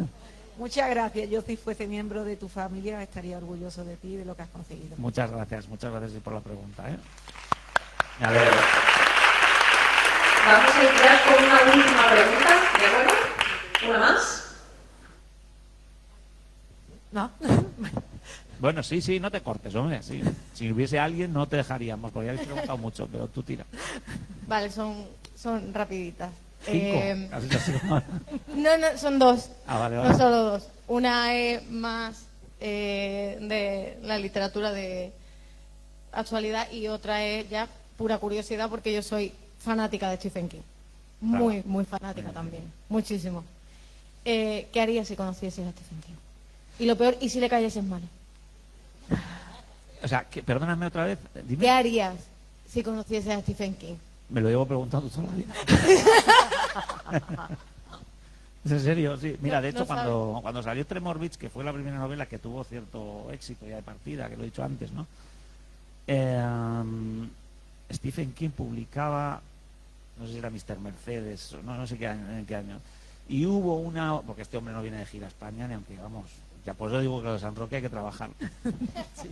Muchas gracias. Yo, si fuese miembro de tu familia, estaría orgulloso de ti y de lo que has conseguido. Muchas gracias por la pregunta, ¿eh? Me alegro. Vamos a entrar con una última pregunta, ¿de acuerdo? ¿Una más? ¿No? Bueno, sí, no te cortes, hombre. Sí. Si hubiese alguien, no te dejaríamos, porque ya habéis preguntado mucho, pero tú tira. Vale, son rapiditas. 5. No, son 2. Ah, vale. No solo 2. Una es más de la literatura de actualidad y otra es ya pura curiosidad porque yo soy fanática de Stephen King. Muy, muy fanática también. Muchísimo. ¿Qué harías si conocieses a Stephen King? Y lo peor, ¿y si le cayeses mal? O sea, perdóname otra vez. Dime. ¿Qué harías si conocieses a Stephen King? Me lo llevo preguntando toda la vida. ¿Es en serio? Sí. Mira, de hecho, cuando salió Tremor Beach, que fue la primera novela que tuvo cierto éxito ya de partida, que lo he dicho antes, ¿no? Stephen King publicaba, no sé si era Mr. Mercedes, no sé en qué año, Y hubo una, porque este hombre no viene de gira a España, ni aunque vamos, ya por eso digo que los de San Roque hay que trabajar. Sí.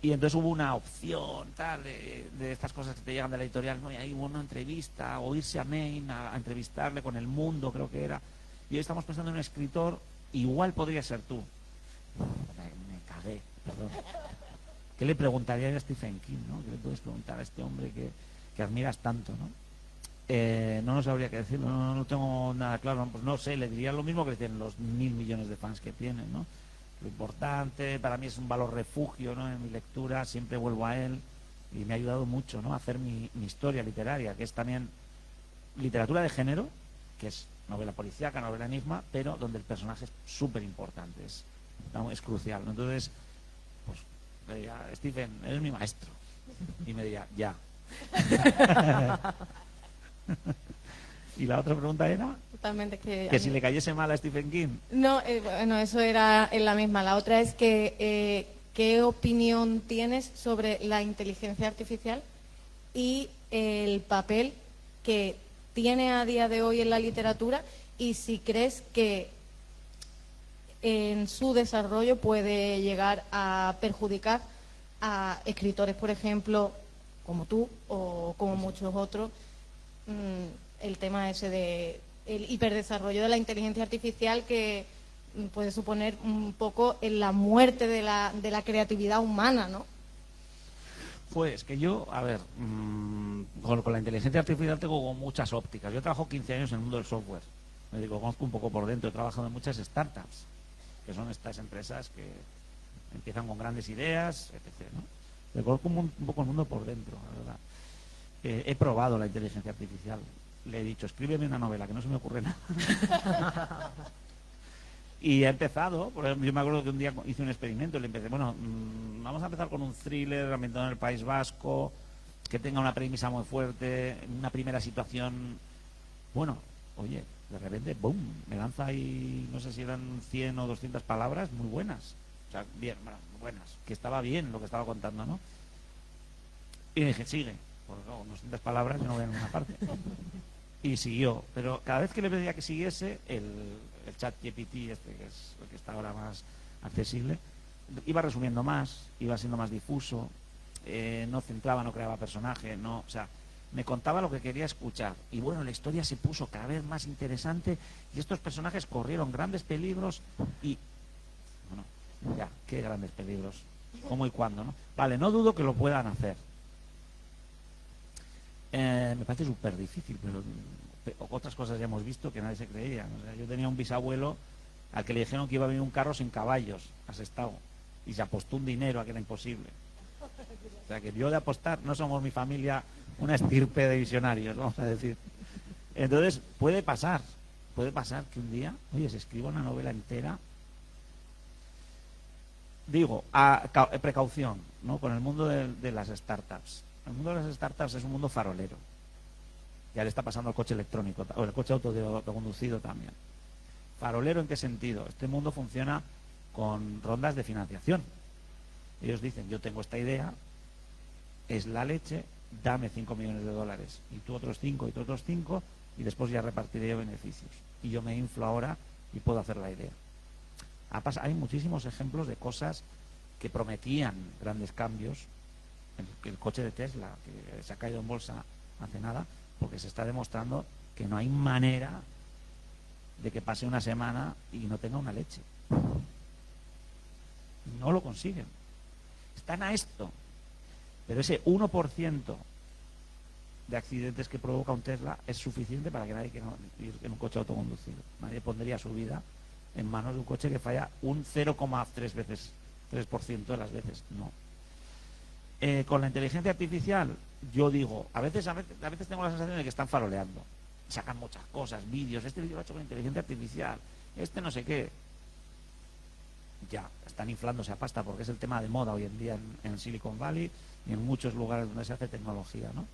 Y entonces hubo una opción, tal, de estas cosas que te llegan de la editorial, ¿no? Y ahí hubo una entrevista, o irse a Maine a entrevistarle con El Mundo, creo que era. Y hoy estamos pensando en un escritor, igual podría ser tú. Me cagué, perdón. ¿Qué le preguntaría a Stephen King, ¿no? ¿Qué le puedes preguntar a este hombre que admiras tanto, ¿no? No sabría qué decir, no tengo nada claro, pues no sé, le diría lo mismo que le tienen los 1.000 millones de fans que tienen, ¿no? Lo importante para mí es un valor refugio, ¿no? En mi lectura siempre vuelvo a él y me ha ayudado mucho, ¿no? A hacer mi historia literaria, que es también literatura de género, que es novela policíaca, novela enigma, pero donde el personaje es súper importante, es crucial, ¿no? Entonces, pues le diría, Stephen, eres mi maestro, y me diría, ya. Y la otra pregunta era Totalmente, que si le cayese mal a Stephen King. No, bueno, eso era en la misma. La otra es que ¿qué opinión tienes sobre la inteligencia artificial y el papel que tiene a día de hoy en la literatura, y si crees que en su desarrollo puede llegar a perjudicar a escritores, por ejemplo, como tú o como muchos otros, el tema ese de el hiperdesarrollo de la inteligencia artificial, que puede suponer un poco en la muerte de la creatividad humana, ¿no? Pues que yo, a ver, con la inteligencia artificial tengo como muchas ópticas. Yo trabajo 15 años en el mundo del software. Me digo, conozco un poco por dentro. He trabajado en muchas startups, que son estas empresas que empiezan con grandes ideas, etc., ¿no? Me conozco un poco el mundo por dentro, la verdad. He probado la inteligencia artificial. Le he dicho, escríbeme una novela, que no se me ocurre nada. Y he empezado, por ejemplo, yo me acuerdo que un día hice un experimento, le empecé, bueno, vamos a empezar con un thriller ambientado en el País Vasco, que tenga una premisa muy fuerte, una primera situación. Bueno, oye, de repente, ¡boom!, me lanza ahí, no sé si eran 100 o 200 palabras muy buenas. O sea, bien, bueno, buenas, que estaba bien lo que estaba contando, ¿no? Y dije, sigue, porque no, 200 palabras yo no voy a ninguna parte. Y siguió, pero cada vez que le pedía que siguiese, el chat GPT, este que es el que está ahora más accesible, iba resumiendo más, iba siendo más difuso, no centraba, no creaba personaje, no, o sea, me contaba lo que quería escuchar. Y bueno, la historia se puso cada vez más interesante y estos personajes corrieron grandes peligros y... Bueno, ya, qué grandes peligros, cómo y cuándo, ¿no? Vale, no dudo que lo puedan hacer. Me parece súper difícil, pero otras cosas ya hemos visto que nadie se creía. O sea, yo tenía un bisabuelo al que le dijeron que iba a venir un carro sin caballos a Sestao y se apostó un dinero a que era imposible. O sea, que yo de apostar, no somos mi familia una estirpe de visionarios, vamos a decir. Entonces, puede pasar que un día, oye, se escriba una novela entera. Digo, precaución, ¿no? Con el mundo de las startups. El mundo de las startups es un mundo farolero. Ya le está pasando al coche electrónico, o el coche autoconducido también. ¿Farolero en qué sentido? Este mundo funciona con rondas de financiación. Ellos dicen, yo tengo esta idea, es la leche, dame 5 millones de dólares, y tú otros 5, y tú otros 5, y después ya repartiré yo beneficios. Y yo me inflo ahora y puedo hacer la idea. Hay muchísimos ejemplos de cosas que prometían grandes cambios. El coche de Tesla, que se ha caído en bolsa hace nada, porque se está demostrando que no hay manera de que pase una semana y no tenga una leche. No lo consiguen. Están a esto. Pero ese 1% de accidentes que provoca un Tesla es suficiente para que nadie quiera ir en un coche autoconducido. Nadie pondría su vida en manos de un coche que falla un 0,3% de las veces. No. Con la inteligencia artificial, yo digo, a veces tengo la sensación de que están faroleando. Sacan muchas cosas, vídeos, este vídeo lo ha hecho con inteligencia artificial, este no sé qué. Ya, están inflándose a pasta porque es el tema de moda hoy en día en Silicon Valley y en muchos lugares donde se hace tecnología, ¿no?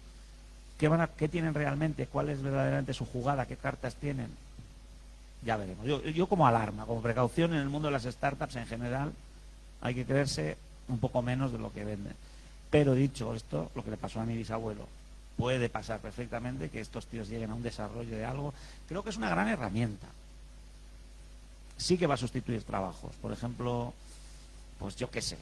¿Qué tienen realmente? ¿Cuál es verdaderamente su jugada? ¿Qué cartas tienen? Ya veremos. Yo como alarma, como precaución en el mundo de las startups en general, hay que creerse un poco menos de lo que venden. Pero dicho esto, lo que le pasó a mi bisabuelo, puede pasar perfectamente que estos tíos lleguen a un desarrollo de algo. Creo que es una gran herramienta. sí que va a sustituir trabajos. Por ejemplo, pues yo qué sé,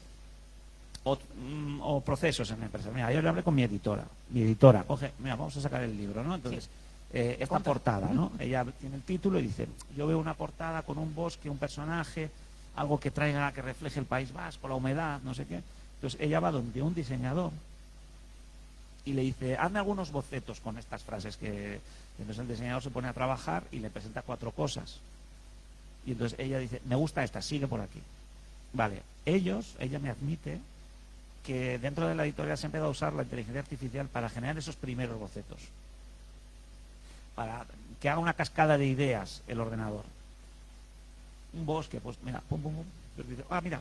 o procesos en la empresa. Mira, yo le hablé con mi editora. Mi editora coge, mira, vamos a sacar el libro, ¿no? Entonces, esta portada, ¿no? Ella tiene el título y dice, yo veo una portada con un bosque, un personaje, algo que traiga, que refleje el País Vasco, la humedad, no sé qué. Entonces ella va donde un diseñador y le dice, hazme algunos bocetos con estas frases que... Entonces el diseñador se pone a trabajar y le presenta 4 cosas. Y entonces ella dice, me gusta esta, sigue por aquí. Vale, ella me admite que dentro de la editorial se ha empezado a usar la inteligencia artificial para generar esos primeros bocetos. Para que haga una cascada de ideas el ordenador. Un bosque, pues mira, pum, pum, pum. Pero dice, mira.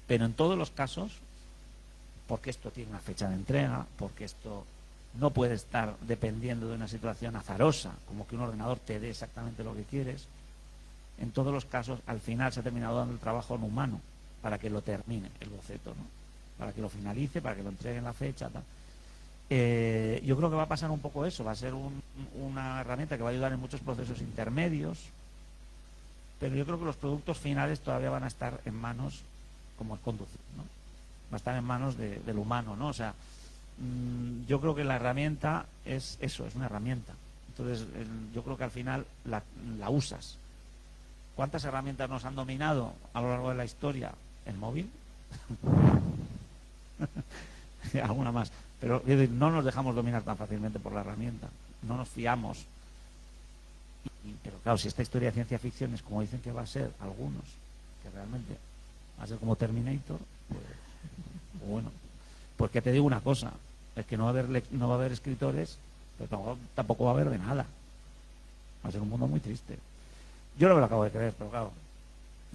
Pero en todos los casos, porque esto tiene una fecha de entrega, porque esto no puede estar dependiendo de una situación azarosa, como que un ordenador te dé exactamente lo que quieres, en todos los casos, al final se ha terminado dando el trabajo a un humano para que lo termine el boceto, ¿no? Para que lo finalice, para que lo entregue en la fecha, tal. Yo creo que va a pasar un poco eso, va a ser una herramienta que va a ayudar en muchos procesos intermedios, pero yo creo que los productos finales todavía van a estar en manos, como el conducir, ¿no? Va a estar en manos del humano, ¿no? O sea, yo creo que la herramienta es eso, es una herramienta. Entonces, yo creo que al final la usas. ¿Cuántas herramientas nos han dominado a lo largo de la historia? ¿El móvil? Alguna más. Pero no nos dejamos dominar tan fácilmente por la herramienta. No nos fiamos. Pero claro, si esta historia de ciencia ficción es como dicen que va a ser algunos, que realmente va a ser como Terminator, pues bueno, pues que te digo una cosa, es que no va a haber escritores, pero tampoco va a haber de nada. Va a ser un mundo muy triste. Yo no me lo acabo de creer, pero claro,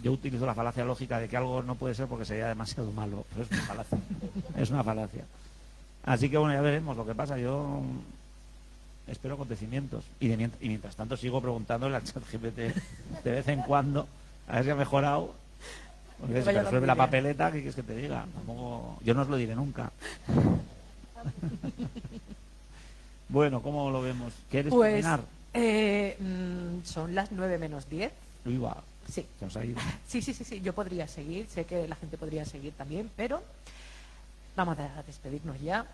yo utilizo la falacia lógica de que algo no puede ser porque sería demasiado malo, pero es una falacia. Es una falacia. Así que bueno, ya veremos lo que pasa. Yo espero acontecimientos y mientras tanto sigo preguntándole al ChatGPT de vez en cuando a ver si ha mejorado, porque si resuelve la papeleta, ¿qué quieres que te diga? Tampoco, yo no os lo diré nunca. Bueno, ¿cómo lo vemos? ¿Quieres terminar? Son las 9 menos 10. Uy, va. Sí. Se nos ha ido. Sí, yo podría seguir, sé que la gente podría seguir también, pero vamos a despedirnos ya.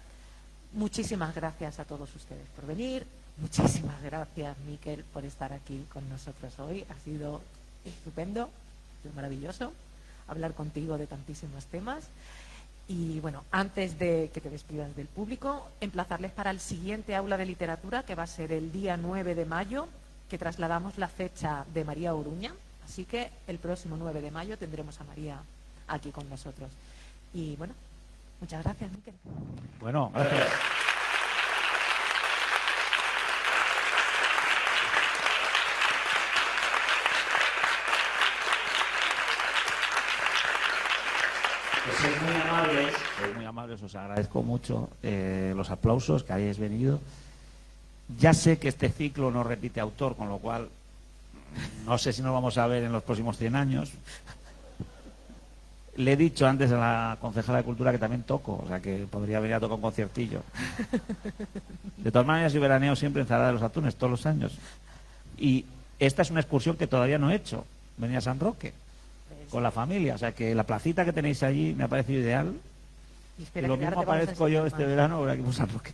Muchísimas gracias a todos ustedes por venir. Muchísimas gracias, Miquel, por estar aquí con nosotros hoy. Ha sido estupendo, ha sido maravilloso hablar contigo de tantísimos temas. Y bueno, antes de que te despidas del público, emplazarles para el siguiente aula de literatura, que va a ser el día 9 de mayo, que trasladamos la fecha de María Oruña. Así que el próximo 9 de mayo tendremos a María aquí con nosotros. Y bueno, muchas gracias, Miquel. Bueno, gracias. Pues sois muy amables, os agradezco mucho los aplausos que hayáis venido. Ya sé que este ciclo no repite autor, con lo cual no sé si nos vamos a ver en los próximos 100 años. Le he dicho antes a la concejala de Cultura que también toco, o sea que podría venir a tocar un conciertillo. De todas maneras, yo veraneo siempre en Zara de los Atunes, todos los años. Y esta es una excursión que todavía no he hecho. Venía a San Roque con la familia, o sea que la placita que tenéis allí me ha parecido ideal. Y lo mismo aparezco yo este verano por aquí por San Roque.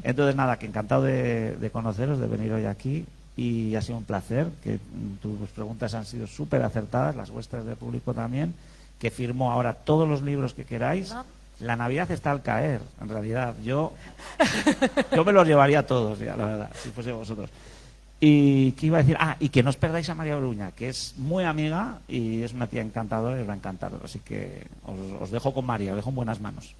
Entonces nada, que encantado de conoceros, de venir hoy aquí, y ha sido un placer, que tus preguntas han sido súper acertadas, las vuestras del público también, que firmo ahora todos los libros que queráis. La Navidad está al caer, en realidad. Yo me los llevaría todos, ya, la verdad, si fuese vosotros. Y ¿qué iba a decir? Y que no os perdáis a María Oruña, que es muy amiga y es una tía encantadora y os va a encantar. Así que os dejo con María, os dejo en buenas manos.